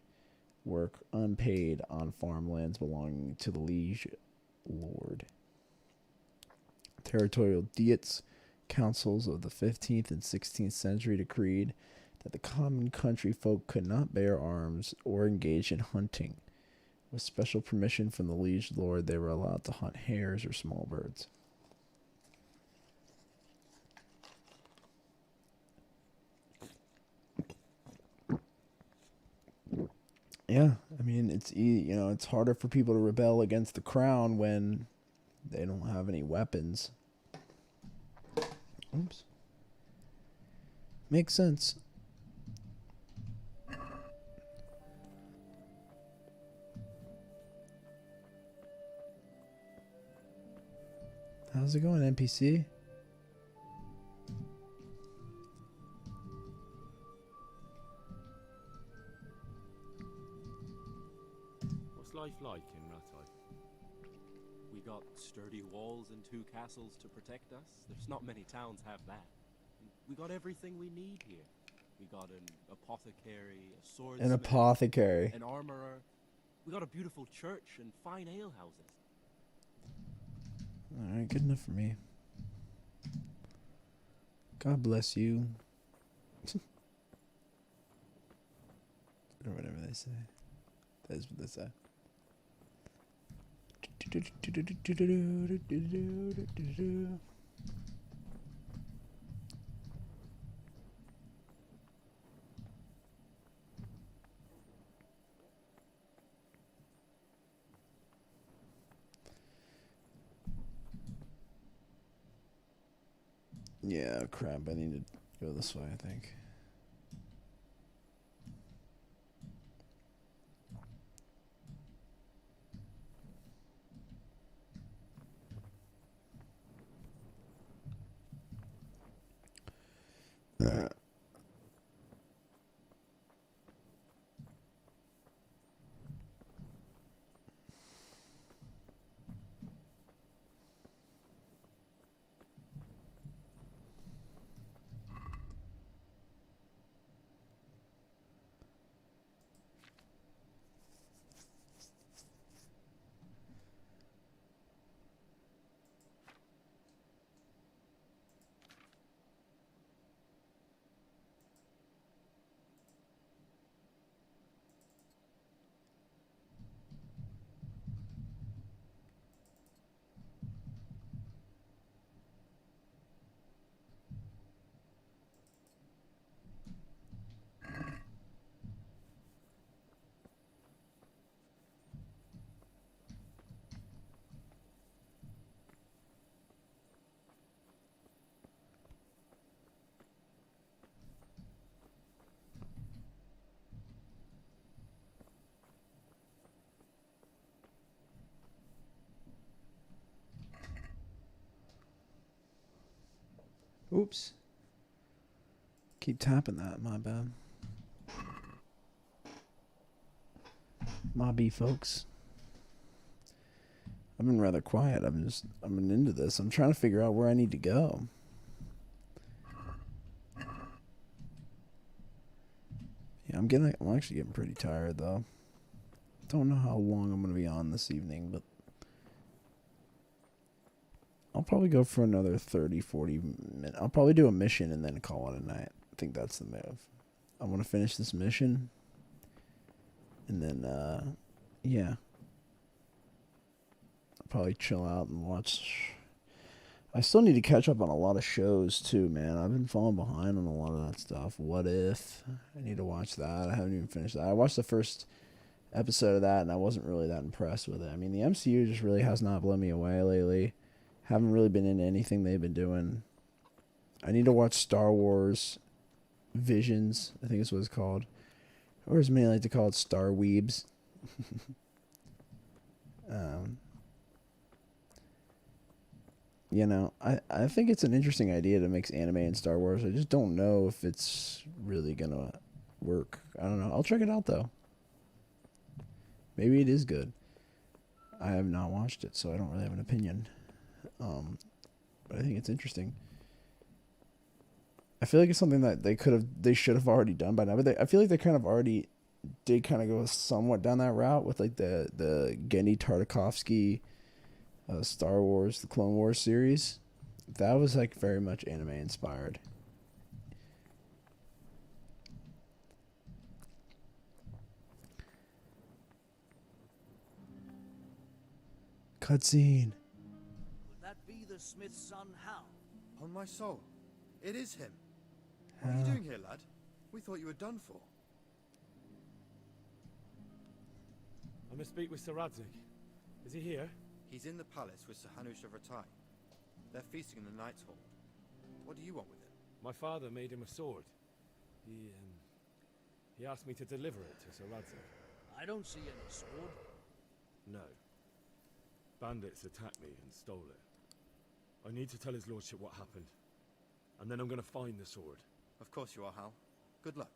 work unpaid on farmlands belonging to the liege lord. Territorial diets, councils of the 15th and 16th century decreed that the common country folk could not bear arms or engage in hunting. With special permission from the liege lord, they were allowed to hunt hares or small birds. Yeah, I mean, it's harder for people to rebel against the crown when they don't have any weapons. Oops. Makes sense. How's it going, NPC? What's life like in Rattay? We got sturdy walls and 2 castles to protect us. There's not many towns have that. We got everything we need here. We got an apothecary, a swordsmith, An apothecary. an armorer. We got a beautiful church and fine ale houses. Alright, good enough for me. God bless you. Or whatever they say. That is what they say. Yeah, crap. I need to go this way, I think. Oops. Keep tapping that, my bad. Mobby folks. I've been rather quiet. I'm into this. I'm trying to figure out where I need to go. Yeah, I'm actually getting pretty tired though. Don't know how long I'm gonna be on this evening, but I'll probably go for another 30, 40 minutes. I'll probably do a mission and then call it a night. I think that's the move. I want to finish this mission. And then, yeah. I'll probably chill out and watch I still need to catch up on a lot of shows too, man. I've been falling behind on a lot of that stuff. What If? I need to watch that. I haven't even finished that. I watched the first episode of that and I wasn't really that impressed with it. I mean, the MCU just really has not blown me away lately. Haven't really been into anything they've been doing. I need to watch Star Wars Visions, I think that's what it's called. Or as many like to call it, Star Weebs. You know, I think it's an interesting idea to mix anime and Star Wars. I just don't know if it's really gonna work. I don't know. I'll check it out though. Maybe it is good. I have not watched it, so I don't really have an opinion. But I think it's interesting. I feel like it's something that they should have already done by now. But I feel like they kind of already did kind of go somewhat down that route with like the Genndy Tartakovsky Star Wars, the Clone Wars series. That was like very much anime inspired. Cutscene. Would that be the smith's son, Hal? On my soul, it is him. What are you doing here, lad? We thought you were done for. I must speak with Sir Radzig. Is he here? He's in the palace with Sir Hanush of Rattay. They're feasting in the Knight's Hall. What do you want with him? My father made him a sword. He asked me to deliver it to Sir Radzig. I don't see any sword. No. Bandits attacked me and stole it. I need to tell his lordship what happened. And then I'm going to find the sword. Of course you are, Hal. Good luck.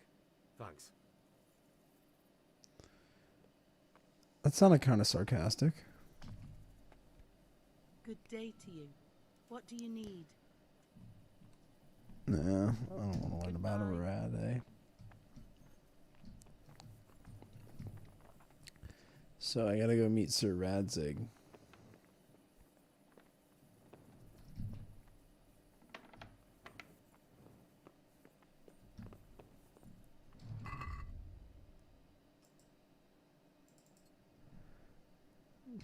Thanks. That sounded kind of sarcastic. Good day to you. What do you need? Nah, I don't want to learn about a rat, eh? So I gotta go meet Sir Radzig.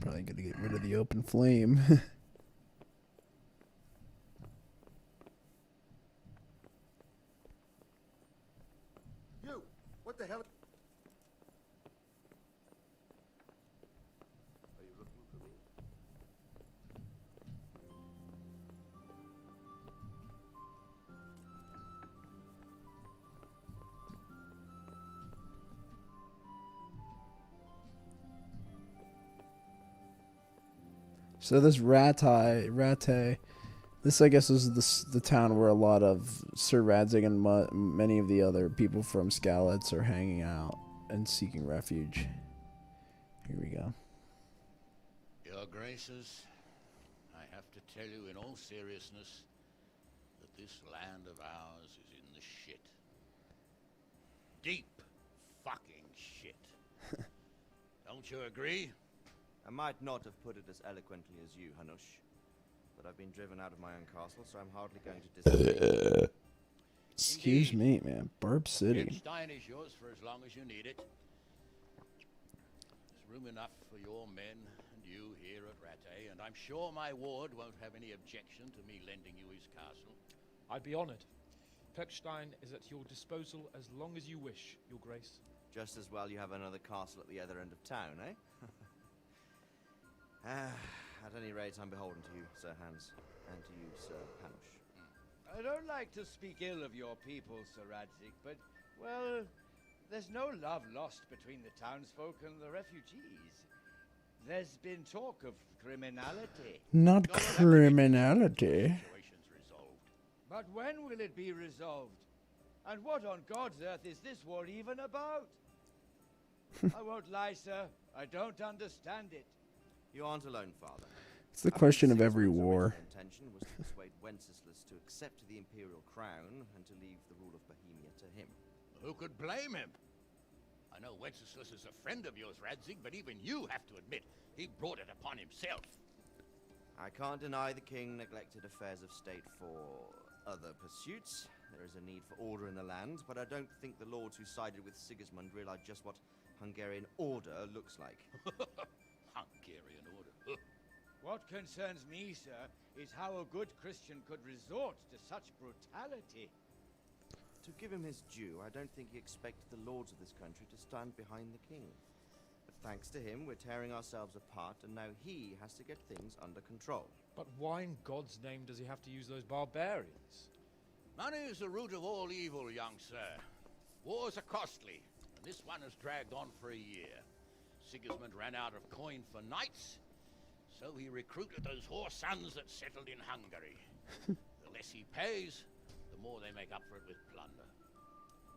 Probably gonna get rid of the open flame. You! What the hell? Are you looking for me? So this Rattay, this I guess is the town where a lot of Sir Radzig and many of the other people from Skalitz are hanging out and seeking refuge. Here we go. Your Graces, I have to tell you in all seriousness that this land of ours is in the shit. Deep fucking shit. Don't you agree? I might not have put it as eloquently as you, Hanush, but I've been driven out of my own castle, so I'm hardly going to disagree. Excuse me, man. Burp City. Stein is yours for as long as you need it. There's room enough for your men and you here at Rattay, and I'm sure my ward won't have any objection to me lending you his castle. I'd be honored. Pechstein is at your disposal as long as you wish, Your Grace. Just as well you have another castle at the other end of town, eh? At any rate, I'm beholden to you, Sir Hans, and to you, Sir Hanush. I don't like to speak ill of your people, Sir Radzig, but, well, there's no love lost between the townsfolk and the refugees. There's been talk of criminality. Not criminality. But when will it be resolved? And what on God's earth is this war even about? I won't lie, sir. I don't understand it. You aren't alone, Father. It's the question of every war. Intention was to persuade Wenceslas to accept the imperial crown and to leave the rule of Bohemia to him. Who could blame him? I know Wenceslas is a friend of yours, Radzig, but even you have to admit he brought it upon himself. I can't deny the king neglected affairs of state for other pursuits. There is a need for order in the land, but I don't think the lords who sided with Sigismund realized just what Hungarian order looks like. Hungarian order? What concerns me, sir, is how a good Christian could resort to such brutality. To give him his due, I don't think he expected the lords of this country to stand behind the king. But thanks to him, we're tearing ourselves apart, and now he has to get things under control. But why in God's name does he have to use those barbarians? Money is the root of all evil, young sir. Wars are costly, and this one has dragged on for a year. Sigismund ran out of coin for knights, so he recruited those whore sons that settled in Hungary. The less he pays, the more they make up for it with plunder.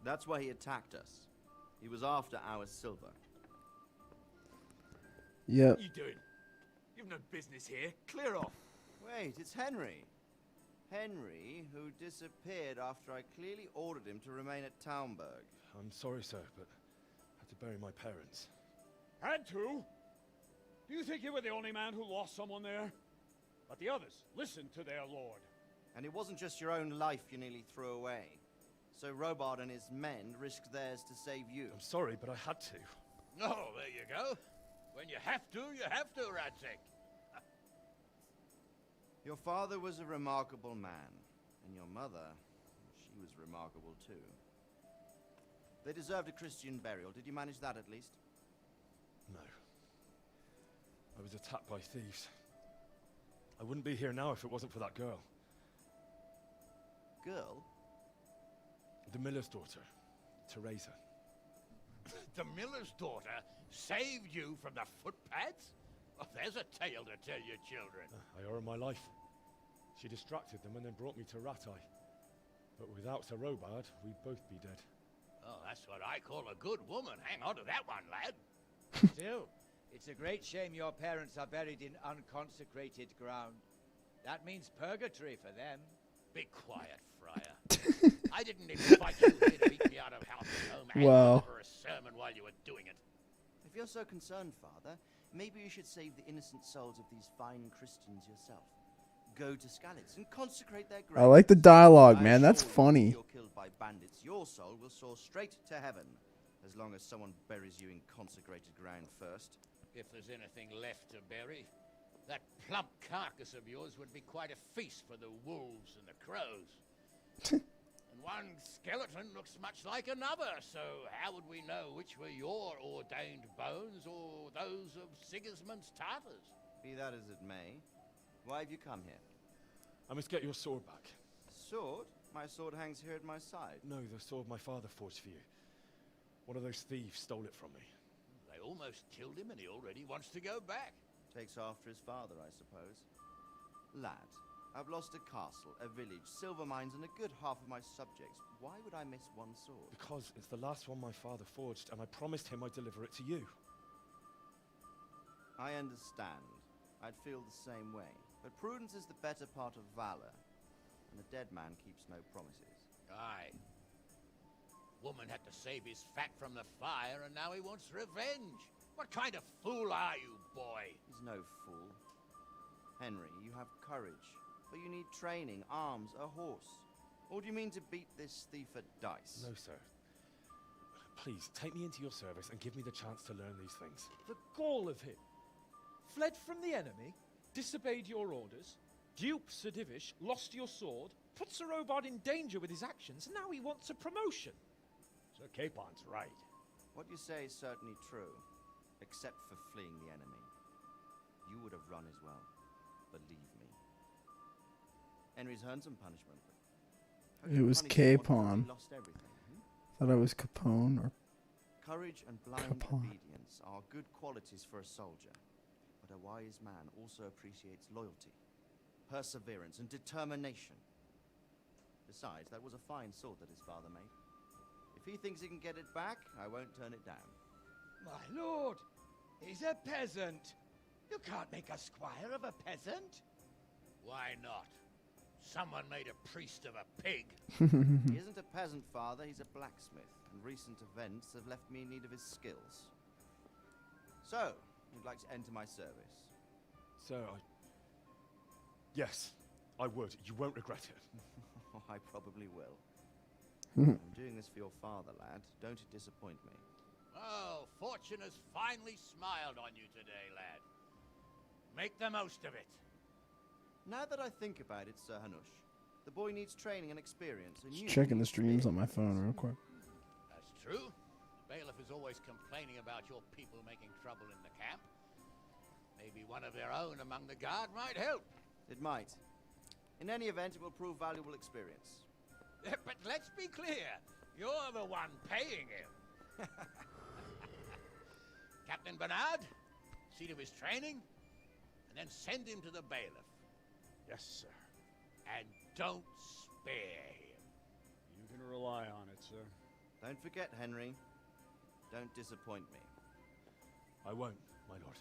That's why he attacked us. He was after our silver. Yep. What are you doing? You've no business here. Clear off. Wait, it's Henry. Henry, who disappeared after I clearly ordered him to remain at Townburg. I'm sorry, sir, but I had to bury my parents. Had to? Do you think you were the only man who lost someone there? But the others listened to their lord. And it wasn't just your own life you nearly threw away. So Robard and his men risked theirs to save you. I'm sorry, but I had to. Oh, there you go. When you have to, Radzig. Your father was a remarkable man, and your mother, she was remarkable too. They deserved a Christian burial. Did you manage that at least? No. I was attacked by thieves. I wouldn't be here now if it wasn't for that girl. Girl? The miller's daughter, Teresa. The miller's daughter saved you from the footpads? Oh, there's a tale to tell your children. I owe her my life. She distracted them and then brought me to Rattay. But without Sir Robard, we'd both be dead. Oh, that's what I call a good woman. Hang on to that one, lad. Still, it's a great shame your parents are buried in unconsecrated ground. That means purgatory for them. Be quiet, Friar. I didn't invite you here to beat me out of house and home and deliver a sermon while you were doing it. If you're so concerned, Father, maybe you should save the innocent souls of these fine Christians yourself. Go to Skalitz and consecrate their graves. I like the dialogue, man. That's funny. If you're killed by bandits, your soul will soar straight to heaven, as long as someone buries you in consecrated ground first. If there's anything left to bury, that plump carcass of yours would be quite a feast for the wolves and the crows. And one skeleton looks much like another, so how would we know which were your ordained bones or those of Sigismund's Tartars? Be that as it may, why have you come here? I must get your sword back. Sword? My sword hangs here at my side. No, the sword my father forged for you. One of those thieves stole it from me. They almost killed him and he already wants to go back. Takes after his father, I suppose. Lad, I've lost a castle, a village, silver mines, and a good half of my subjects. Why would I miss one sword? Because it's the last one my father forged, and I promised him I'd deliver it to you. I understand. I'd feel the same way. But prudence is the better part of valor, and a dead man keeps no promises. Aye. Woman had to save his fat from the fire, and now he wants revenge. What kind of fool are you, boy? He's no fool. Henry, you have courage, but you need training, arms, a horse. Or do you mean to beat this thief at dice? No, sir. Please, take me into your service and give me the chance to learn these things. The gall of him. Fled from the enemy, disobeyed your orders, duped Sir Divish, lost your sword, put Sir Robard in danger with his actions, and now he wants a promotion. Sir Capon's right. What you say is certainly true, except for fleeing the enemy. You would have run as well, believe me. Henry's earned some punishment, but It was Capon. lost everything. Thought I was Capone or Courage and blind Capon. obedience are good qualities for a soldier, but a wise man also appreciates loyalty, perseverance, and determination. Besides, that was a fine sword that his father made. If he thinks he can get it back, I won't turn it down. My lord, he's a peasant. You can't make a squire of a peasant. Why not? Someone made a priest of a pig. He isn't a peasant, father, he's a blacksmith, and recent events have left me in need of his skills. So, you'd like to enter my service? Sir, Yes, I would. You won't regret it. I probably will. I'm doing this for your father, lad. Don't it disappoint me. Oh, fortune has finally smiled on you today, lad. Make the most of it. Now that I think about it, Sir Hanush, the boy needs training and experience, and you Just checking the need streams on my phone real quick. That's true. The bailiff is always complaining about your people making trouble in the camp. Maybe one of their own among the guard might help. It might. In any event, it will prove valuable experience. But let's be clear. You're the one paying him. Captain Bernard, see to his training, and then send him to the bailiff. Yes, sir. And don't spare him. You can rely on it, sir. Don't forget, Henry. Don't disappoint me. I won't, my lord.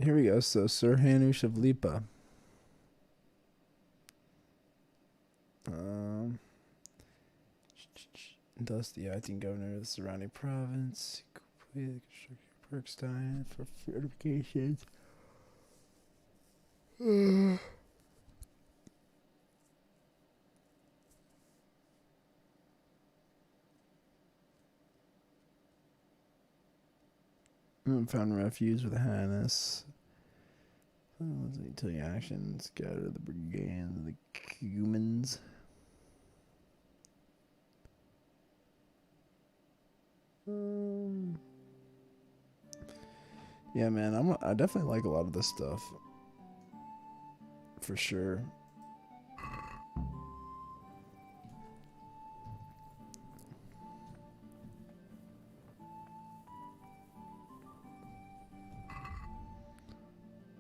Here we go. So, Sir Hanush of Lipa. Thus, the acting governor of the surrounding province completed the construction of Perkstein for fortifications. Found refuge with Hannes. Until action, scatter the brigades of the Cumans. Yeah, man, I definitely like a lot of this stuff. For sure.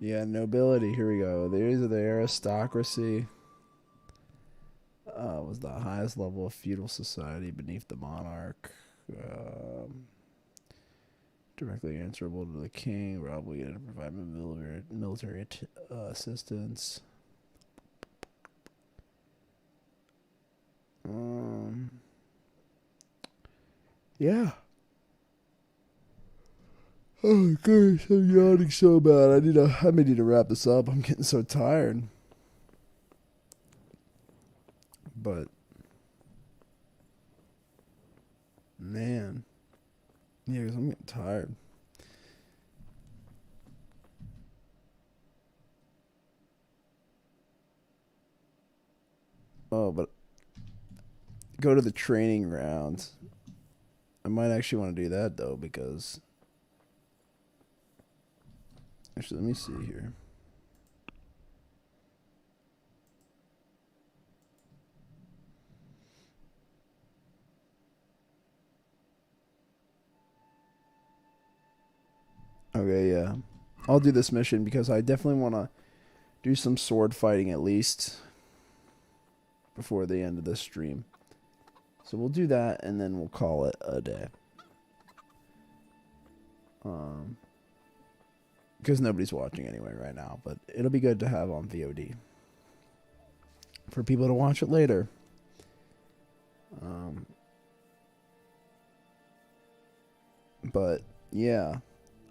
Yeah, nobility. Here we go. These are the aristocracy. Was the highest level of feudal society beneath the monarch. Directly answerable to the king. We're obligated to provide military assistance. Yeah. Oh gosh, I'm yawning so bad. I may need to wrap this up. I'm getting so tired. But man, yeah, 'cause I'm getting tired. Oh, but go to the training grounds. I might actually want to do that though, because actually, let me see here. Okay, yeah. I'll do this mission because I definitely want to do some sword fighting at least before the end of this stream. So we'll do that and then we'll call it a day. Because nobody's watching anyway right now, but it'll be good to have on VOD for people to watch it later. But yeah,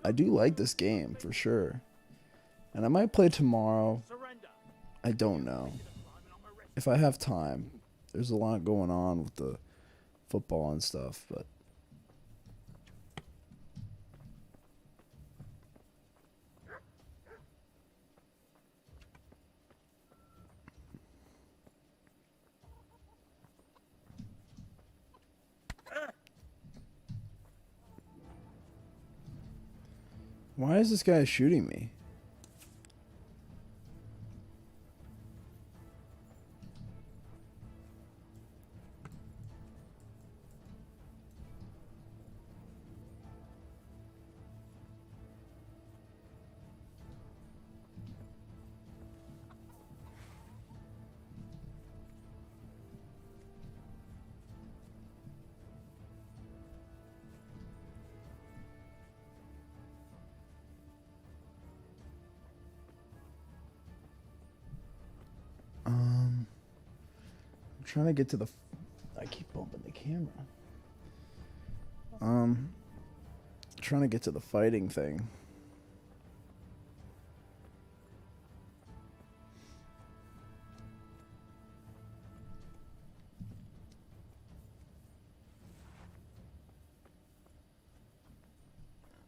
I do like this game for sure, and I might play tomorrow. I don't know if I have time. There's a lot going on with the football and stuff, but why is this guy shooting me? trying to get to the... I keep bumping the camera. Trying to get to the fighting thing.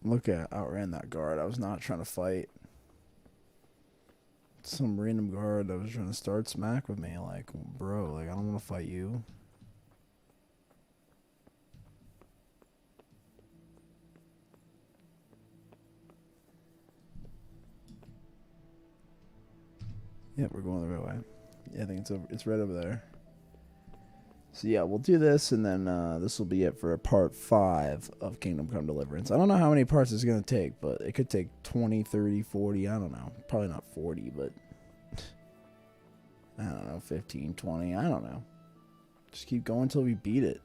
Look at, outran that guard. I was not trying to fight. Some random guard that was trying to start smack with me. Like, bro, like, I don't want to fight you. Yeah, we're going the right way. Yeah, I think it's over. It's right over there. So yeah, we'll do this, and then this will be it for part 5 of Kingdom Come Deliverance. I don't know how many parts it's going to take, but it could take 20, 30, 40, I don't know. Probably not 40, but I don't know, 15, 20, I don't know. Just keep going until we beat it.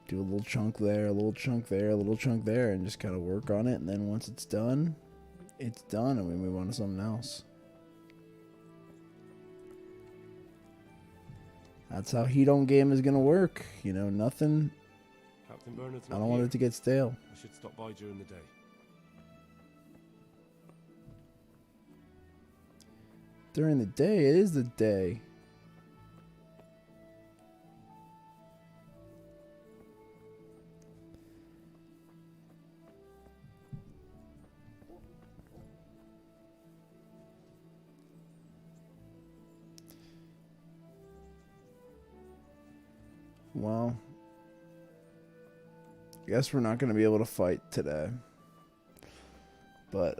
Do a little chunk there, a little chunk there, a little chunk there, and just kind of work on it, and then once it's done, and we move on to something else. That's how Heat on Game is going to work. You know, nothing. Captain Bernard's I not don't want here. it to get stale. I should stop by during the day. During the day, it is the day. Well, I guess we're not going to be able to fight today. But,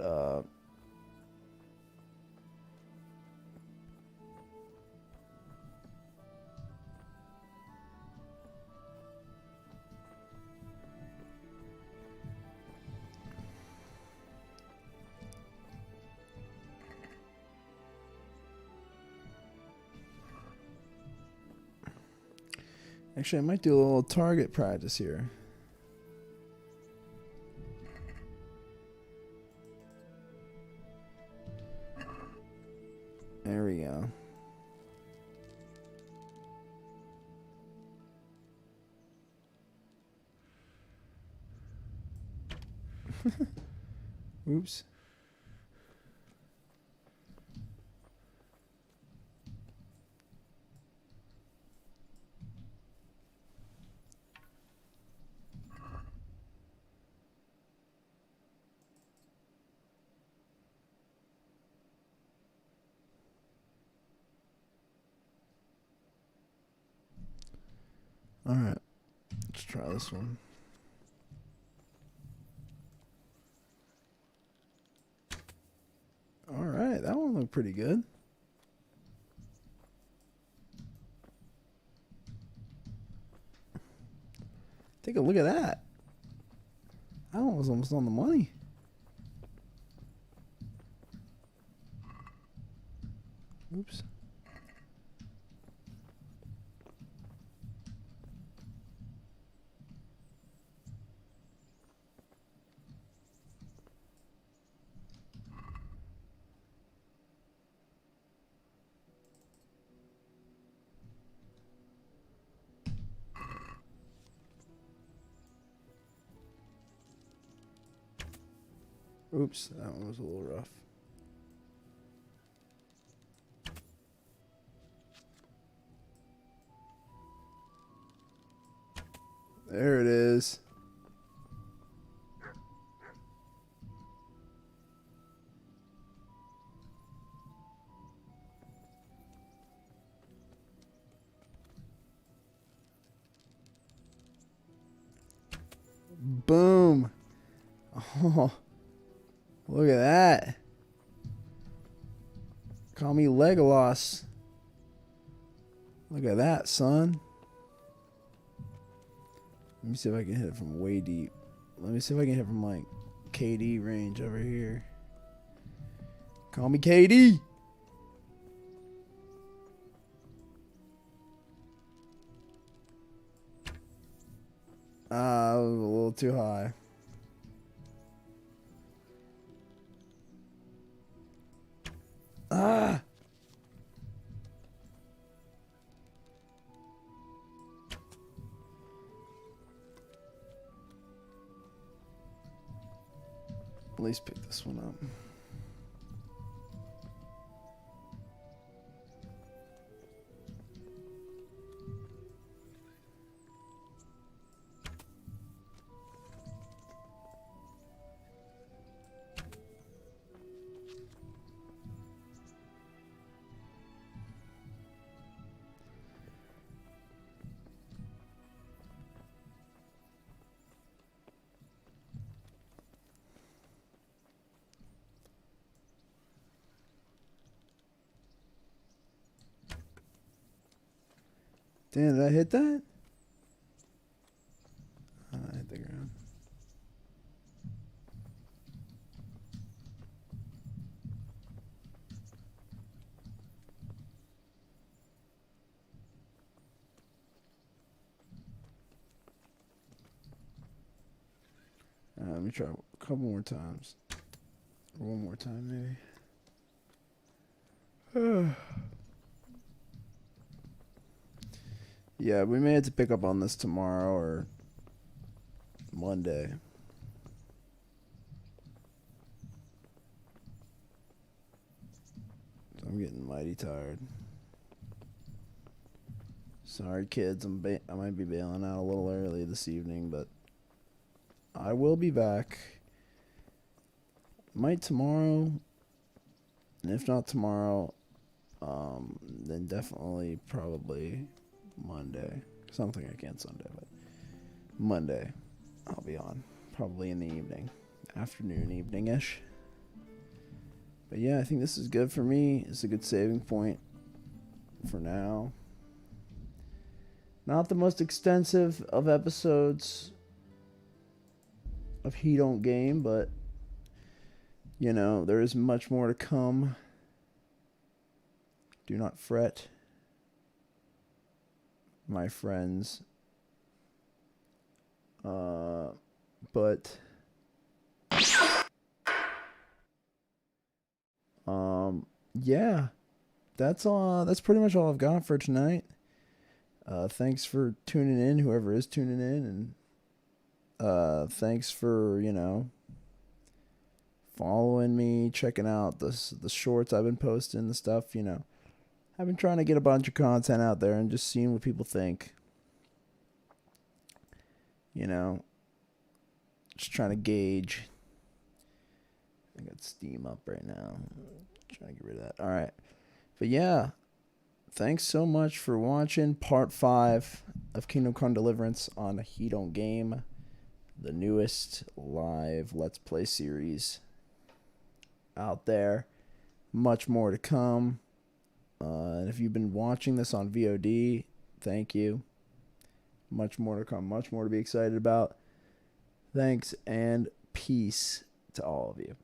actually, I might do a little target practice here. There we go. Oops. All right, let's try this one. All right, that one looked pretty good. Take a look at that. That one was almost on the money. Oops. Oops, that one was a little rough. There it is. Boom. Oh. Look at that. Call me Legolas. Look at that, son. Let me see if I can hit it from way deep. Let me see if I can hit from like KD range over here. Call me KD. It was a little too high. At least pick this one up. Damn, did I hit that? I hit the ground. Let me try a couple more times. Or one more time, maybe. Yeah, we may have to pick up on this tomorrow or Monday. I'm getting mighty tired. Sorry, kids. I might be bailing out a little early this evening, but I will be back. Might tomorrow. And if not tomorrow, then definitely probably Monday. Something I can't Sunday, but Monday I'll be on. Probably in the evening. Afternoon, evening-ish. But yeah, I think this is good for me. It's a good saving point for now. Not the most extensive of episodes of He Don't Game, but you know, there is much more to come. Do not fret, my friends. But yeah, that's all. That's pretty much all I've got for tonight. Thanks for tuning in, whoever is tuning in, and thanks for, you know, following me, checking out the shorts I've been posting, the stuff, you know. I've been trying to get a bunch of content out there and just seeing what people think. You know, just trying to gauge. I got Steam up right now. Trying to get rid of that. All right. But yeah, thanks so much for watching part 5 of Kingdom Come Deliverance on He Don't Game, the newest live Let's Play series out there. Much more to come. And if you've been watching this on VOD, thank you. Much more to come. Much more to be excited about. Thanks and peace to all of you.